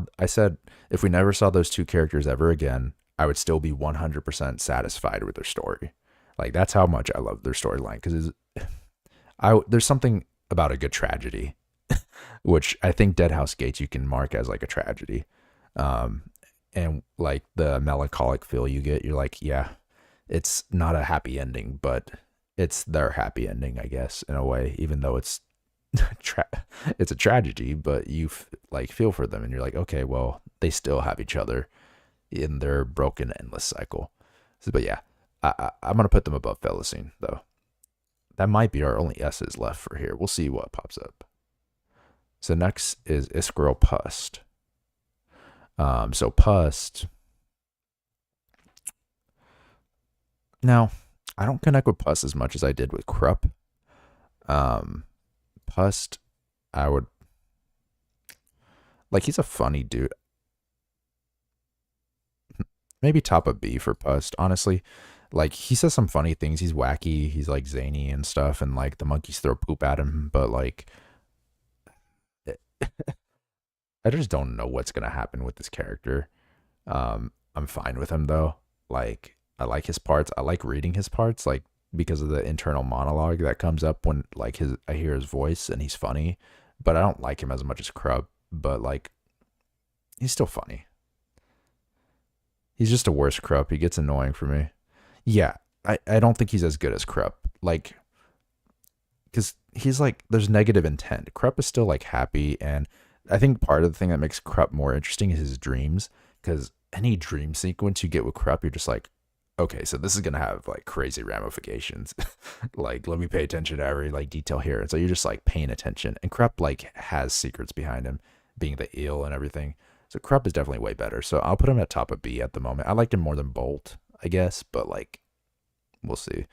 those two characters ever again, I would still be 100% satisfied with their story. Like that's how much I love their storyline, because there's something about a good tragedy, which I think Deadhouse Gates you can mark as like a tragedy, and like the melancholic feel you get. You're like, yeah, it's not a happy ending, but it's their happy ending, I guess, in a way, even though it's it's a tragedy, but you like feel for them, and you're like, okay, well, they still have each other in their broken endless cycle. So, but yeah, I'm gonna put them above Felicine though. That might be our only S's left for here. We'll see what pops up. So next is Isquirrel Pust. So Pust. Now, I don't connect with Pust as much as I did with Krupp. Pust, I would like. He's a funny dude. Maybe top of B for Pust. Honestly, like he says some funny things. He's wacky. He's like zany and stuff, and like the monkeys throw poop at him. But like, I just don't know what's gonna happen with this character. I'm fine with him though. Like I like his parts. I like reading his parts, like because of the internal monologue that comes up when like his I hear his voice and he's funny. But I don't like him as much as Krub. But like he's still funny. He's just a worse Krupp. He gets annoying for me. Yeah, I don't think he's as good as Krupp. Like, because he's like, there's negative intent. Krupp is still like happy. And I think part of the thing that makes Krupp more interesting is his dreams. Because any dream sequence you get with Krupp, you're just like, okay, so this is going to have like crazy ramifications. Like, let me pay attention to every like detail here. And so you're just like paying attention. And Krupp like has secrets behind him, being the eel and everything. So Krupp is definitely way better. So I'll put him at top of B at the moment. I liked him more than Bolt, I guess, but like we'll see.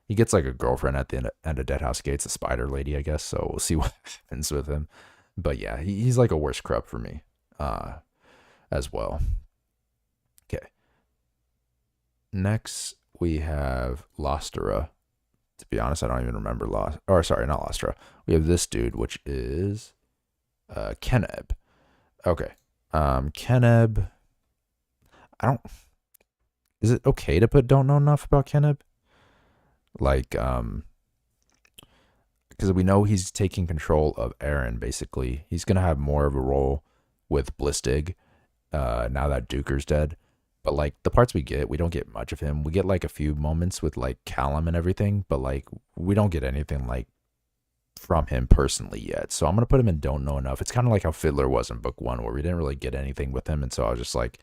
He gets like a girlfriend at the end of Deadhouse Gates, a spider lady, I guess. So we'll see what happens with him. But yeah, he's like a worse Krupp for me, as well. Okay. Next we have Lostera. To be honest, I don't even remember or sorry, not Lostera. We have this dude, which is Keneb. Okay. Keneb. I don't. Is it okay to put don't know enough about Keneb? Like, because we know he's taking control of Aaron. Basically, he's gonna have more of a role with Blistig. Now that Duker's dead, but like the parts we don't get much of him. We get like a few moments with like Callum and everything, but like we don't get anything like from him personally yet. So I'm gonna put him in don't know enough. It's kind of like how Fiddler was in book 1, where we didn't really get anything with him, and so I was just like,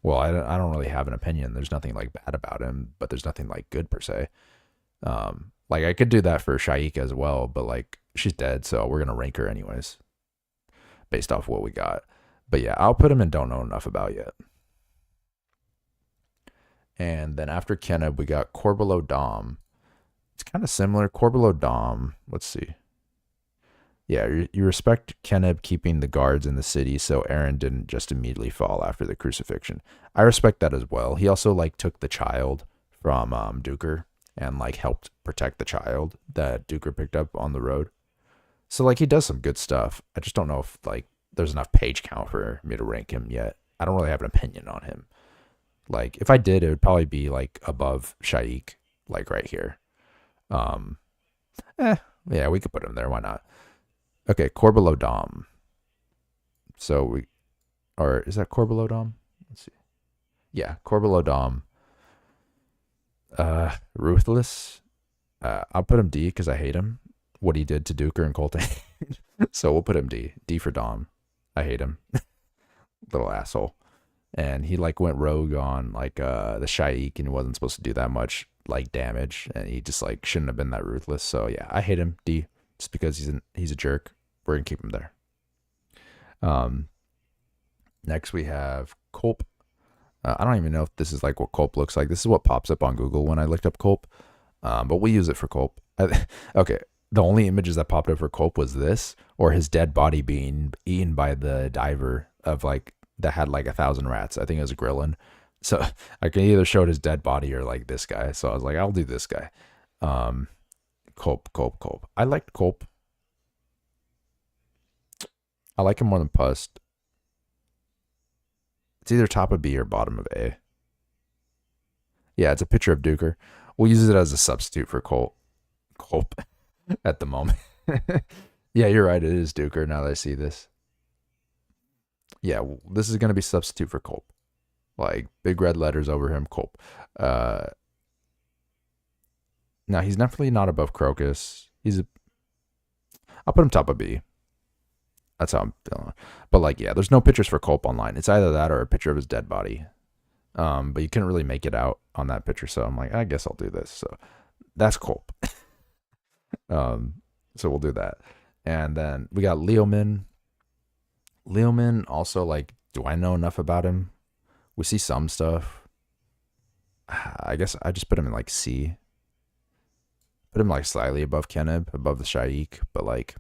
well, I don't really have an opinion. There's nothing like bad about him, but there's nothing like good per se. Like I could do that for Shaika as well, but like she's dead, so we're gonna rank her anyways, based off what we got. But yeah, I'll put him in don't know enough about yet. And then after Keneb, we got Corbelow Dom. It's kind of similar. Corbelow Dom. Let's see. Yeah, you respect Keneb keeping the guards in the city, so Aaron didn't just immediately fall after the crucifixion. I respect that as well. He also like took the child from Duker and like helped protect the child that Duker picked up on the road. So like he does some good stuff. I just don't know if like there's enough page count for me to rank him yet. I don't really have an opinion on him. Like if I did, it would probably be like above Shaik, like right here. Yeah, we could put him there. Why not? Okay, Corbelow Dom. So or is that Corbelow Dom? Let's see. Yeah, Corbelow Dom. Ruthless. I'll put him D because I hate him. What he did to Duker and Colton. So we'll put him D. D for Dom. I hate him. Little asshole. And he like went rogue on like the Shaik, and he wasn't supposed to do that much like damage, and he just like shouldn't have been that ruthless. So yeah, I hate him. D. Just because he's a jerk. We're gonna keep him there. Next we have Culp. I don't even know if this is like what Culp looks like. This is what pops up on Google when I looked up Culp. But we use it for Culp. Okay. The only images that popped up for Culp was this, or his dead body being eaten by the diver of like that had like 1,000 rats. I think it was a Grillin. So I can either show his dead body or like this guy. So I was like, I'll do this guy. Culp. I liked Culp. I like him more than Pust. It's either top of B or bottom of A. Yeah, it's a picture of Duker. We'll use it as a substitute for Culp at the moment. Yeah, you're right. It is Duker now that I see this. Yeah, this is going to be substitute for Culp. Like big red letters over him, Culp. Now he's definitely not above Crocus. I'll put him top of B. That's how I'm feeling. But like, yeah, there's no pictures for Culp online. It's either that or a picture of his dead body. But you couldn't really make it out on that picture, so I'm like, I guess I'll do this. So that's Culp. So we'll do that. And then we got Leomin. Leomin also, like, do I know enough about him? We see some stuff. I guess I just put him in like C. Put him like slightly above Keneb, above the Shaik, but like,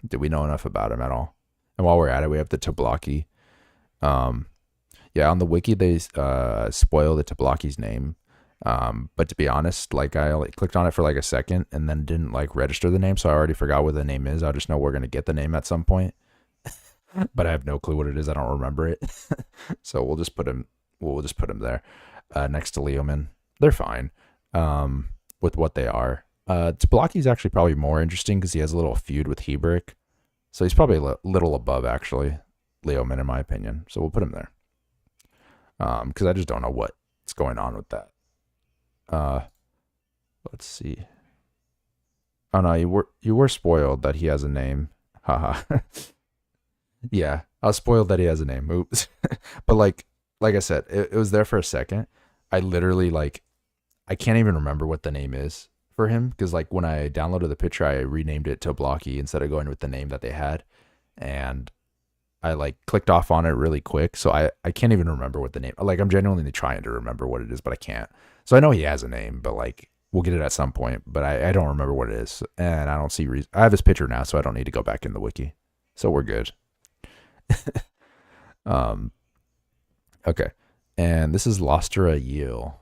do we know enough about him at all? And while we're at it, we have the Tablaki. Yeah, on the wiki they spoil the Tablaki's name. But to be honest, like I only clicked on it for like a second and then didn't like register the name, so I already forgot what the name is. I just know we're gonna get the name at some point, but I have no clue what it is. I don't remember it, so we'll just put him. We'll just put him there, next to Leomin. They're fine, with what they are. Tablaki's actually probably more interesting because he has a little feud with Hebrick, so he's probably a little above actually Leomin in my opinion. So we'll put him there, because I just don't know what's going on with that. Let's see. Oh no, you were spoiled that he has a name. Haha. Yeah, I was spoiled that he has a name. Oops. But like I said, it was there for a second. I literally like I can't even remember what the name is for him because like when I downloaded the picture, I renamed it to Blocky instead of going with the name that they had, and I like clicked off on it really quick, so I can't even remember what the name. Like I'm genuinely trying to remember what it is, but I can't. So I know he has a name, but like we'll get it at some point. But I don't remember what it is, and I don't see reason. I have his picture now, so I don't need to go back in the wiki. So we're good. Okay, and this is Lostera Yiel.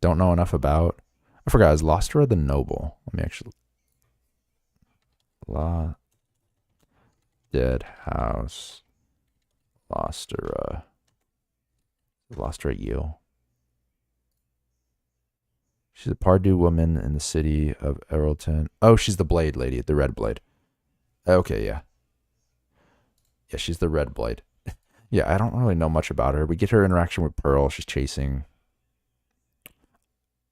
Don't know enough about. I forgot. Is Lostera the noble? Let me actually. Deadhouse. Lostera Yiel. She's a Pardew woman in the city of Errolton. Oh, she's the Blade lady, the Red Blade. Okay, yeah. Yeah, she's the Red Blade. Yeah, I don't really know much about her. We get her interaction with Pearl. She's chasing.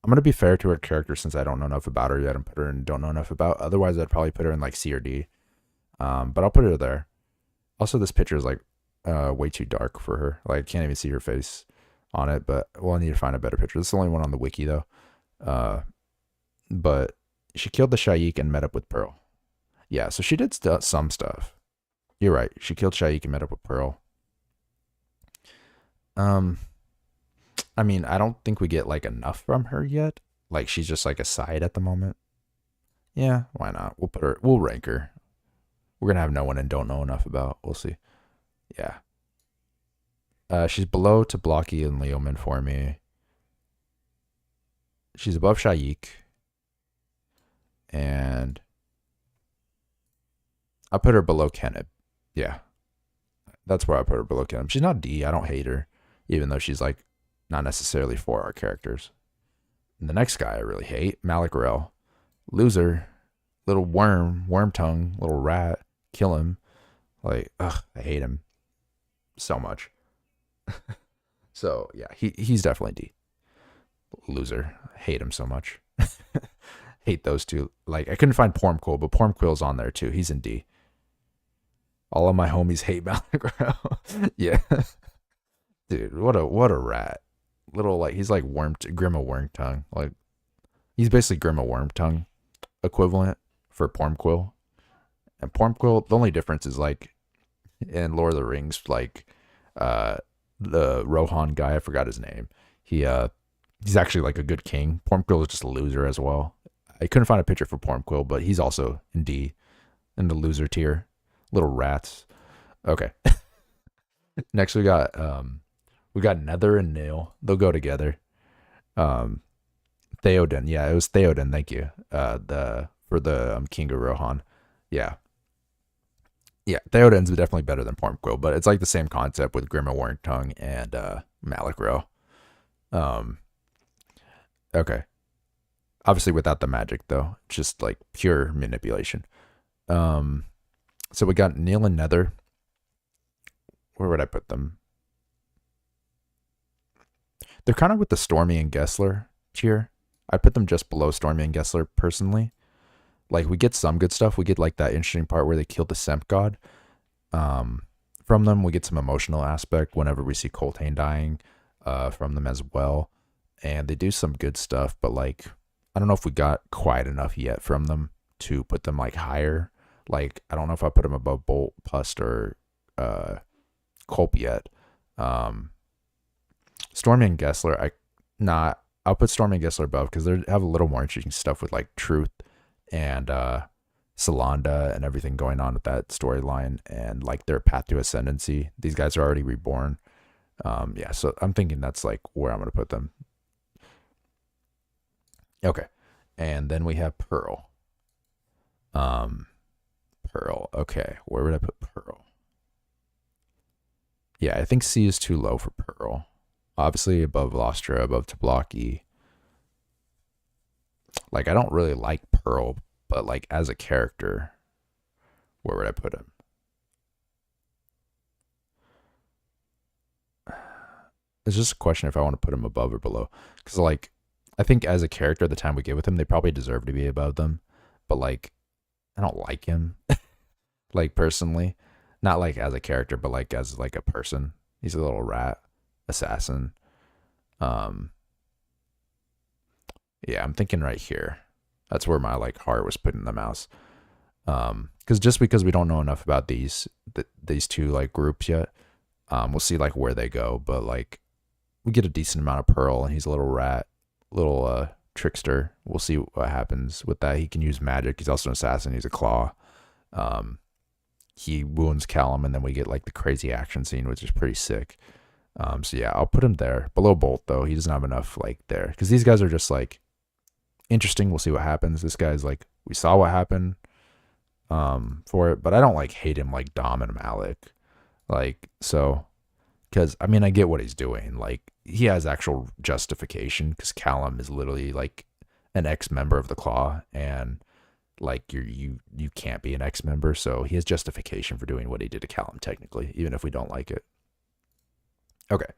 I'm going to be fair to her character since I don't know enough about her yet and put her in don't know enough about. Otherwise, I'd probably put her in like C or D. But I'll put her there. Also, this picture is like way too dark for her. Like, I can't even see her face on it, but we'll need to find a better picture. This is the only one on the wiki, though. But she killed the Shaik and met up with Pearl. Yeah, so she did some stuff. You're right. She killed Shaik and met up with Pearl. I mean, I don't think we get like enough from her yet. Like she's just like a side at the moment. Yeah, why not? We'll rank her. We're gonna have no one and don't know enough about. We'll see. Yeah. She's below Tablaki and Leomin for me. She's above Shaik. And I put her below Keneb. Yeah. That's where I put her below Keneb. She's not D. I don't hate her. Even though she's like not necessarily for our characters. And the next guy I really hate, Malazan. Loser. Little worm tongue, little rat. Kill him. Like, ugh, I hate him so much. So yeah, he's definitely D. Loser. I hate him so much. Hate those two. Like I couldn't find Pormquill, but Pormquill's on there too. He's in D. All of my homies hate Malazan. Yeah. Dude, what a rat. Little like he's like Grima Wormtongue. Like he's basically Grima Wormtongue equivalent for Pormquill. And Pormquill, the only difference is like in Lord of the Rings, like the Rohan guy, I forgot his name. He's actually like a good king. Pormquill is just a loser as well. I couldn't find a picture for Pormquill, but he's also in D, in the loser tier. Little rats. Okay. Next we got Nether and Nil. They'll go together. Theoden. Yeah, it was Theoden. Thank you. For the King of Rohan. Yeah. Yeah, Theoden's definitely better than Pormquill, but it's like the same concept with Grima Wormtongue and Malazan. Okay. Obviously without the magic though, just like pure manipulation. So we got Nil and Nether. Where would I put them? They're kind of with the Stormy and Gessler tier. I put them just below Stormy and Gessler personally. Like we get some good stuff. We get like that interesting part where they killed the Semp God. From them, we get some emotional aspect whenever we see Coltane dying. From them as well, and they do some good stuff. But like, I don't know if we got quite enough yet from them to put them like higher. Like, I don't know if I put them above Bolt, Pust, or Culp yet. Um, Stormy and Gessler, I'll put Stormy and Gessler above because they have a little more interesting stuff with like Truth and Salanda and everything going on with that storyline and like their path to ascendancy. These guys are already reborn. Yeah, so I'm thinking that's like where I'm gonna put them. Okay, and then we have Pearl. Um, Pearl. Okay, where would I put Pearl? Yeah, I think C is too low for Pearl. Obviously above Lostra, above Tablaki. Like I don't really like Pearl, but like as a character, where would I put him? It's just a question if I want to put him above or below. Because like I think as a character, the time we get with him, they probably deserve to be above them. But like I don't like him, like personally, not like as a character, but like as like a person. He's a little rat assassin. Um, yeah, I'm thinking right here. That's where my like heart was putting the mouse. Because just because we don't know enough about these two like groups yet, we'll see like where they go. But like we get a decent amount of Pearl, and he's a little rat, little trickster. We'll see what happens with that. He can use magic. He's also an assassin. He's a claw. Um, he wounds Callum, and then we get like the crazy action scene, which is pretty sick. So yeah, I'll put him there below Bolt though. He doesn't have enough like there because these guys are just like interesting. We'll see what happens. This guy's like we saw what happened for it, but I don't like hate him like Dom and Malik. Like so because I mean I get what he's doing. Like he has actual justification because Callum is literally like an ex-member of the Claw, and like you can't be an ex-member, so he has justification for doing what he did to Callum technically, even if we don't like it. Okay,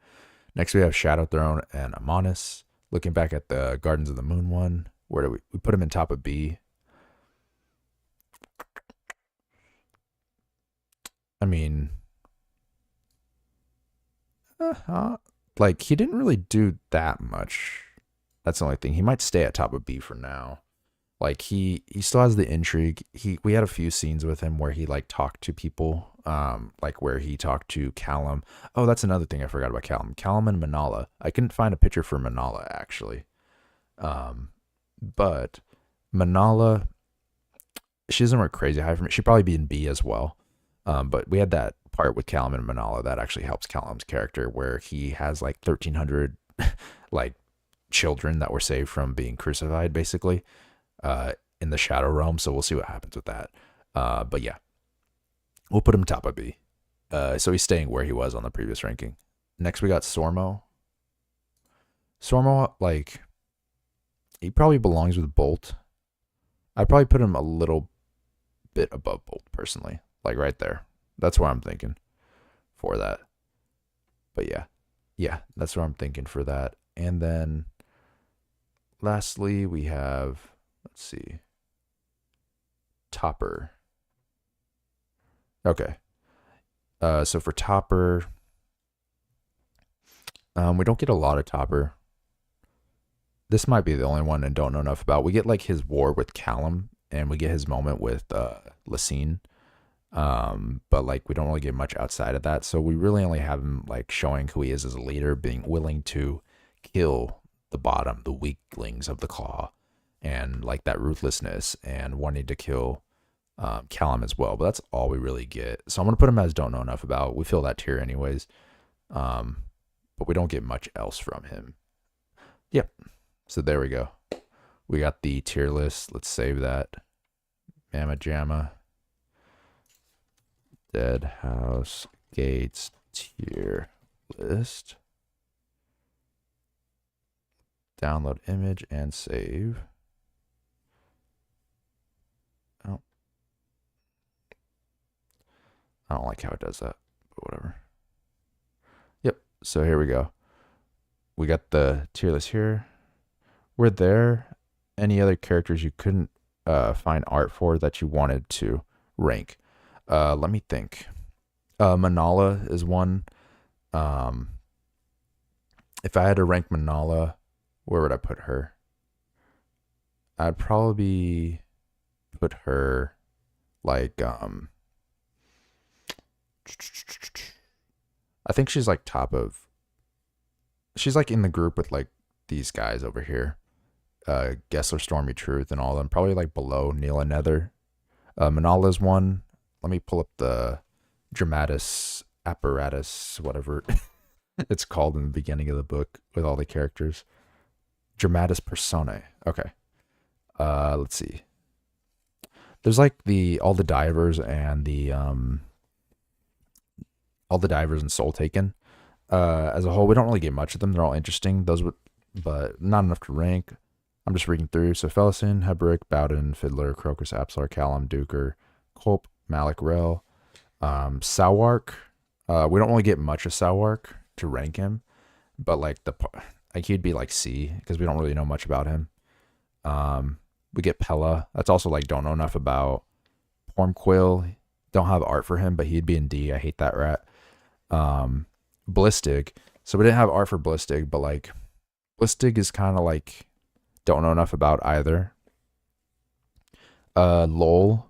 next we have Shadow Throne and Amonis. Looking back at the Gardens of the Moon one, where do we put him in top of B? I mean, like he didn't really do that much. That's the only thing. He might stay at top of B for now. Like he still has the intrigue. We had a few scenes with him where he like talked to people, like where he talked to Callum. Oh, that's another thing I forgot about Callum. Callum and Manala. I couldn't find a picture for Manala actually. But Manala, she doesn't work crazy high for me. She'd probably be in B as well. But we had that part with Callum and Manala that actually helps Callum's character where he has like 1,300 like children that were saved from being crucified basically in the Shadow Realm. So we'll see what happens with that. But yeah, we'll put him top of B. So he's staying where he was on the previous ranking. Next we got Sormo. Sormo, like, he probably belongs with Bolt. I'd probably put him a little bit above Bolt personally. Like right there. That's where I'm thinking for that. But yeah. Yeah, that's what I'm thinking for that. And then lastly, we have, let's see, Topper. Okay. So for Topper, we don't get a lot of Topper. This might be the only one I don't know enough about. We get like his war with Callum, and we get his moment with Lacine. But like we don't really get much outside of that. So we really only have him like showing who he is as a leader, being willing to kill the bottom, the weaklings of the Claw, and like that ruthlessness and wanting to kill Callum as well. But that's all we really get. So I'm gonna put him as don't know enough about. We fill that tier anyways. But we don't get much else from him. Yep. So there we go. We got the tier list. Let's save that. Mamma Jamma. Deadhouse Gates tier list. Download image and save. Oh. I don't like how it does that, but whatever. Yep. So here we go. We got the tier list here. Were there any other characters you couldn't find art for that you wanted to rank. Let me think. Manala is one. Um, if I had to rank Manala, where would I put her? I'd probably put her like I think she's like top of she's like in the group with like these guys over here. Gessler, Stormy Truth, and all of them. Probably like below Neil and Nether. Manala's one. Let me pull up the dramatis apparatus, whatever it's called in the beginning of the book with all the characters. Dramatis personae. Okay. Let's see. There's like the all the divers and the all the divers and Soul Taken. As a whole, we don't really get much of them. They're all interesting. Those would, but not enough to rank. I'm just reading through. So Felisin, Hebrick, Bowden, Fiddler, Crocus, Apsar, Callum, Duker, Culp, Malik, Rel, Sowark. We don't really get much of Sowark to rank him, but like he'd be like C because we don't really know much about him. We get Pella. That's also like don't know enough about. Pormquill. Don't have art for him, but he'd be in D. I hate that rat. Blistig. So we didn't have art for Blistig, but like Blistig is kind of like don't know enough about either. Lol.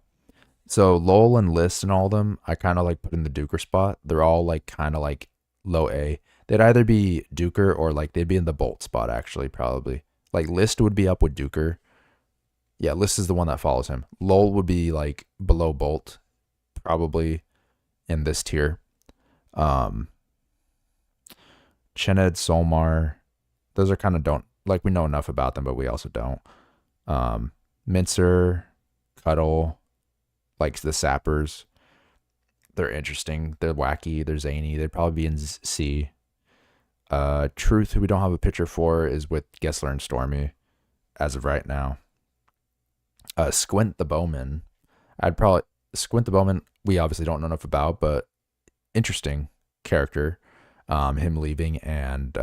So Lol and List and all of them, I kind of like put in the Duker spot. They're all like kind of like low A. They'd either be Duker or like they'd be in the Bolt spot actually, probably. Like List would be up with Duker. Yeah, List is the one that follows him. Lol would be like below Bolt, probably in this tier. Chened, Solmar, those are kind of don't like we know enough about them, but we also don't. Mincer, Cuddle, like the Sappers, they're interesting. They're wacky. They're zany. They'd probably be in C. Truth, who we don't have a picture for, is with Gessler and Stormy as of right now. Squint the Bowman, Squint the Bowman. We obviously don't know enough about, but interesting character. Him leaving and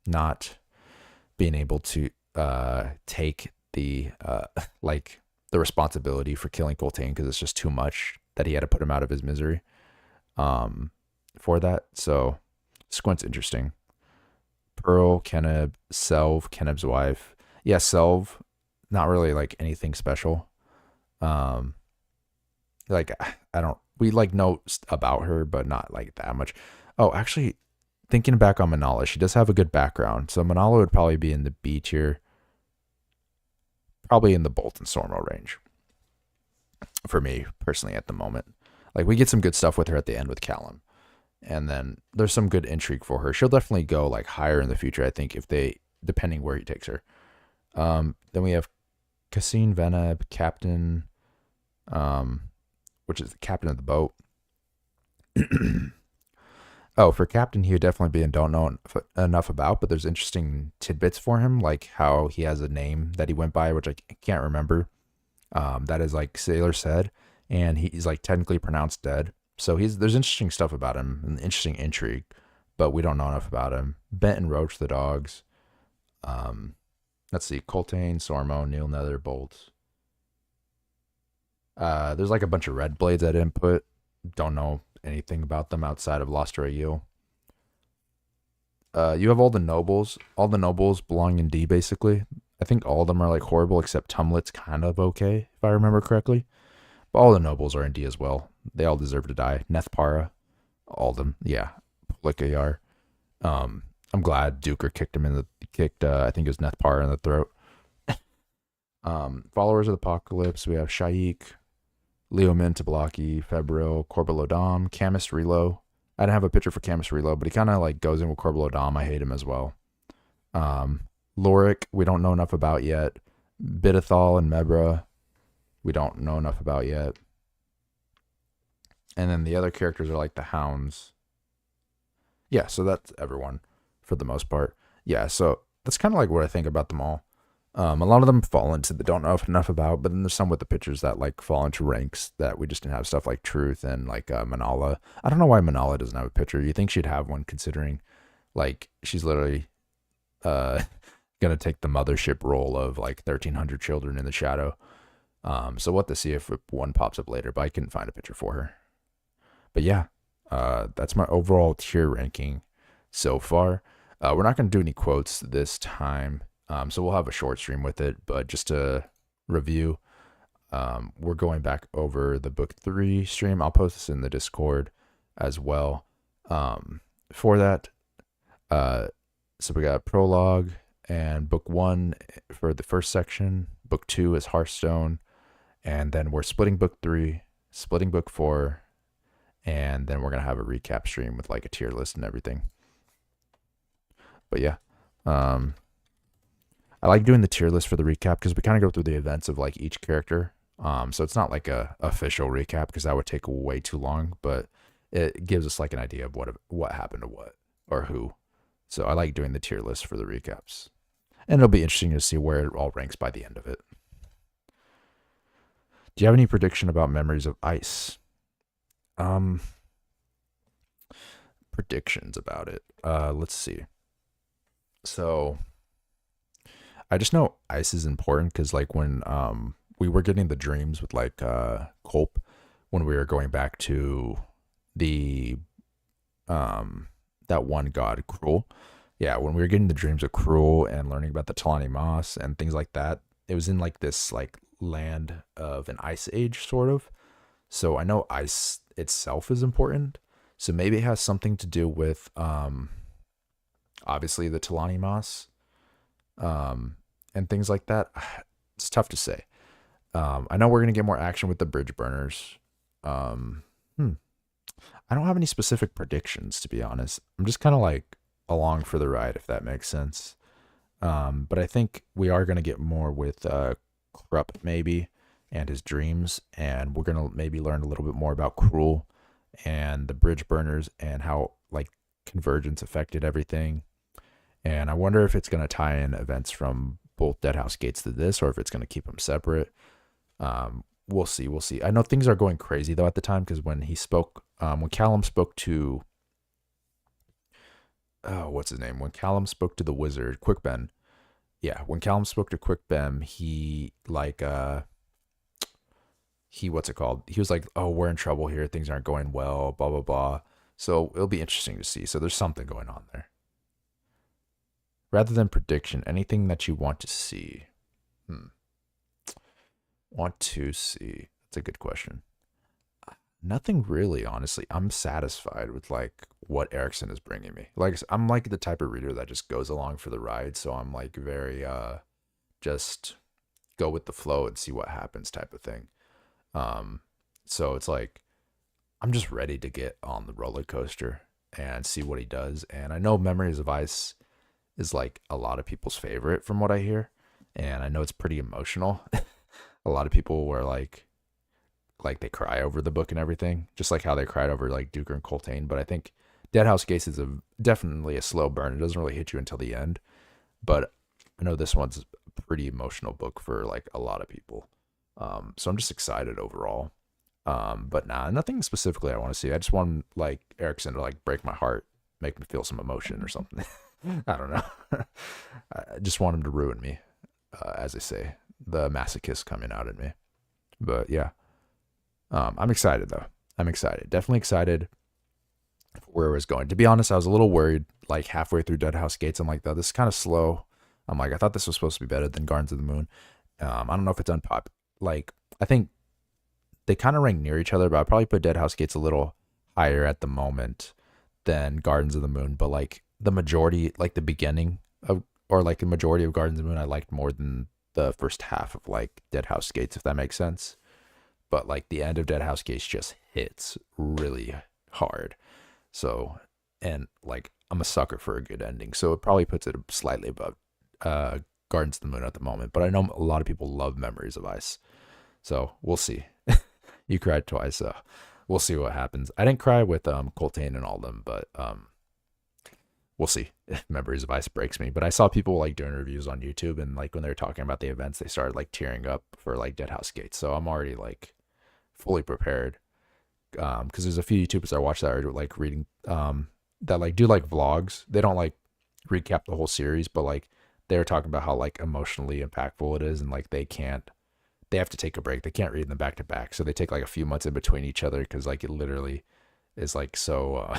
not being able to take the like the responsibility for killing Coltane because it's just too much that he had to put him out of his misery for that. So Squint's interesting. Pearl, Keneb, Selv, Keneb's wife. Yeah, Selv, not really like anything special. Like I don't we like know about her, but not like that much. Oh, actually, thinking back on Manala, she does have a good background. So Manala would probably be in the B tier, probably in the Bolt and Sormo range for me personally at the moment. Like we get some good stuff with her at the end with Callum, and then there's some good intrigue for her. She'll definitely go like higher in the future, I think, if they depending where he takes her. Then we have Cassine Veneb, Captain, which is the captain of the boat. Oh, for Captain, he would definitely be in don't know enough about, but there's interesting tidbits for him, like how he has a name that he went by, which I can't remember. That is like Sailor said, and he's like technically pronounced dead. So there's interesting stuff about him, and interesting intrigue, but we don't know enough about him. Bent and Roach the dogs. Let's see, Coltane, Sormo, Neil Nether, Bolt. There's like a bunch of red blades I didn't put. Don't know anything about them outside of Lost Rail. You have all the nobles. All the nobles belong in D, basically. I think all of them are like horrible, except Tumlet's kind of okay, if I remember correctly. But all the nobles are in D as well. They all deserve to die. Nethpara, all of them. Yeah, Polikayar. I'm glad Duker kicked him in the I think it was Nethpara in the throat. Followers of the Apocalypse. We have Shaik, Leomin Tablaki, Febril, Corbalodom, Camus Relo. I didn't have a picture for Camus Relo, but he kind of like goes in with Corbalodom. I hate him as well. Lorik, we don't know enough about yet. Bidithal and Mebra, we don't know enough about yet. And then the other characters are like the Hounds. Yeah, so that's everyone for the most part. Yeah, so that's kind of like what I think about them all. A lot of them fall into the don't know enough about, but then there's some with the pictures that like fall into ranks that we just didn't have, stuff like Truth and like Manala. I don't know why Manala doesn't have a picture. You think she'd have one, considering like she's literally gonna take the mothership role of like 1,300 children in the shadow. So we'll have to see if one pops up later, but I couldn't find a picture for her. But yeah, that's my overall tier ranking so far. We're not going to do any quotes this time, so we'll have a short stream with it. But just to review, we're going back over the book 3 stream. I'll post this in the Discord as well. For that, so we got prologue and book 1 for the first section. Book 2 is Hearthstone, and then we're splitting book 3, splitting book 4, and then we're gonna have a recap stream with like a tier list and everything. But yeah, I like doing the tier list for the recap because we kind of go through the events of like each character. So it's not like a official recap because that would take way too long, but it gives us like an idea of what happened to what or who. So I like doing the tier list for the recaps, and it'll be interesting to see where it all ranks by the end of it. Do you have any prediction about Memories of Ice? Predictions about it. Let's see. So I just know ice is important because like when we were getting the dreams with like Culp when we were going back to the that one god Cruel. Yeah, when we were getting the dreams of Cruel and learning about the Talani Moss and things like that, it was in like this like land of an ice age sort of. So I know ice itself is important. So maybe it has something to do with obviously the Talani Moss and things like that. It's tough to say. I know we're gonna get more action with the bridge burners. I don't have any specific predictions to be honest. I'm just kind of like along for the ride, if that makes sense. But I think we are gonna get more with Krupp maybe and his dreams, and we're gonna maybe learn a little bit more about Cruel and the bridge burners and how like convergence affected everything. And I wonder if it's gonna tie in events from both Deadhouse gates to this, or if it's gonna keep them separate. We'll see. We'll see. I know things are going crazy though at the time because when he spoke, when Callum spoke to, what's his name? When Callum spoke to the wizard, Quick Ben. Yeah, when Callum spoke to Quick Ben, he like what's it called? He was like, "Oh, we're in trouble here. Things aren't going well." Blah blah blah. So it'll be interesting to see. So there's something going on there. Rather than prediction, anything that you want to see. Want to see? That's a good question. Nothing really, honestly. I'm satisfied with like what Erickson is bringing me. Like I'm like the type of reader that just goes along for the ride, so I'm like very just go with the flow and see what happens type of thing. So it's like I'm just ready to get on the roller coaster and see what he does. And I know Memories of Ice is like a lot of people's favorite from what I hear, and I know it's pretty emotional. A lot of people were like they cry over the book and everything, just like how they cried over like Duker and Coltane. But I think Deadhouse Gates is definitely a slow burn. It doesn't really hit you until the end. But I know this one's a pretty emotional book for like a lot of people. So I'm just excited overall. But nothing specifically I want to see. I just want like Erickson to like break my heart, make me feel some emotion or something. I don't know. I just want him to ruin me, as they say, the masochist coming out at me. But yeah, I'm excited though. I'm excited. Definitely excited for where it was going. To be honest, I was a little worried like halfway through Deadhouse Gates. I'm like, though, this is kind of slow. I'm like, I thought this was supposed to be better than Gardens of the Moon. I don't know if it's unpopular. Like, I think they kind of rank near each other, but I'd probably put Deadhouse Gates a little higher at the moment than Gardens of the Moon. But like the majority, like the beginning of, or like the majority of Gardens of the Moon, I liked more than the first half of like Deadhouse Gates, if that makes sense. But like the end of Deadhouse Gates just hits really hard. So, and like I'm a sucker for a good ending, so it probably puts it slightly above Gardens of the Moon at the moment. But I know a lot of people love Memories of Ice, so we'll see. You cried twice, so we'll see what happens. I didn't cry with Coltane and all of them, but we'll see if Memories of Ice breaks me. But I saw people like doing reviews on YouTube, and like when they were talking about the events, they started like tearing up for like Deadhouse Gates. So I'm already like fully prepared. Because there's a few YouTubers I watch that are like reading that like do like vlogs. They don't like recap the whole series, but like they're talking about how like emotionally impactful it is, and like they they have to take a break. They can't read them back to back, so they take like a few months in between each other because like it literally is like so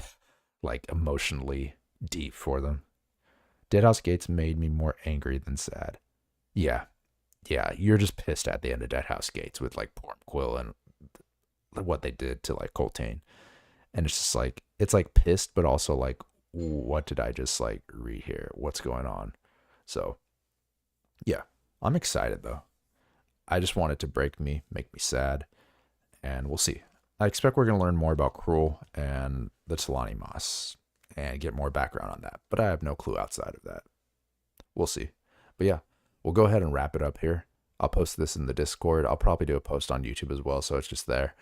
like emotionally deep for them. Deadhouse Gates made me more angry than sad. Yeah, yeah, you're just pissed at the end of Deadhouse Gates with like Porm Quill and what they did to like Coltane, and it's just like it's like pissed, but also like what did I just like read here? What's going on? So yeah, I'm excited though. I just want it to break me, make me sad, and we'll see. I expect we're going to learn more about Cruel and the Talani Moss and get more background on that, but I have no clue outside of that. We'll see. But yeah, we'll go ahead and wrap it up here. I'll post this in the Discord. I'll probably do a post on YouTube as well, so it's just there.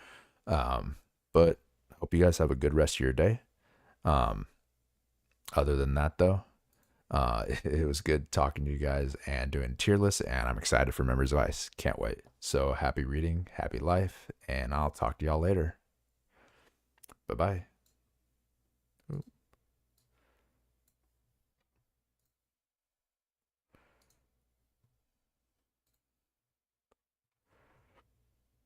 But hope you guys have a good rest of your day. Other than that, though, it was good talking to you guys and doing tier lists, and I'm excited for Members of Ice. Can't wait. So happy reading, happy life, and I'll talk to y'all later. Bye-bye.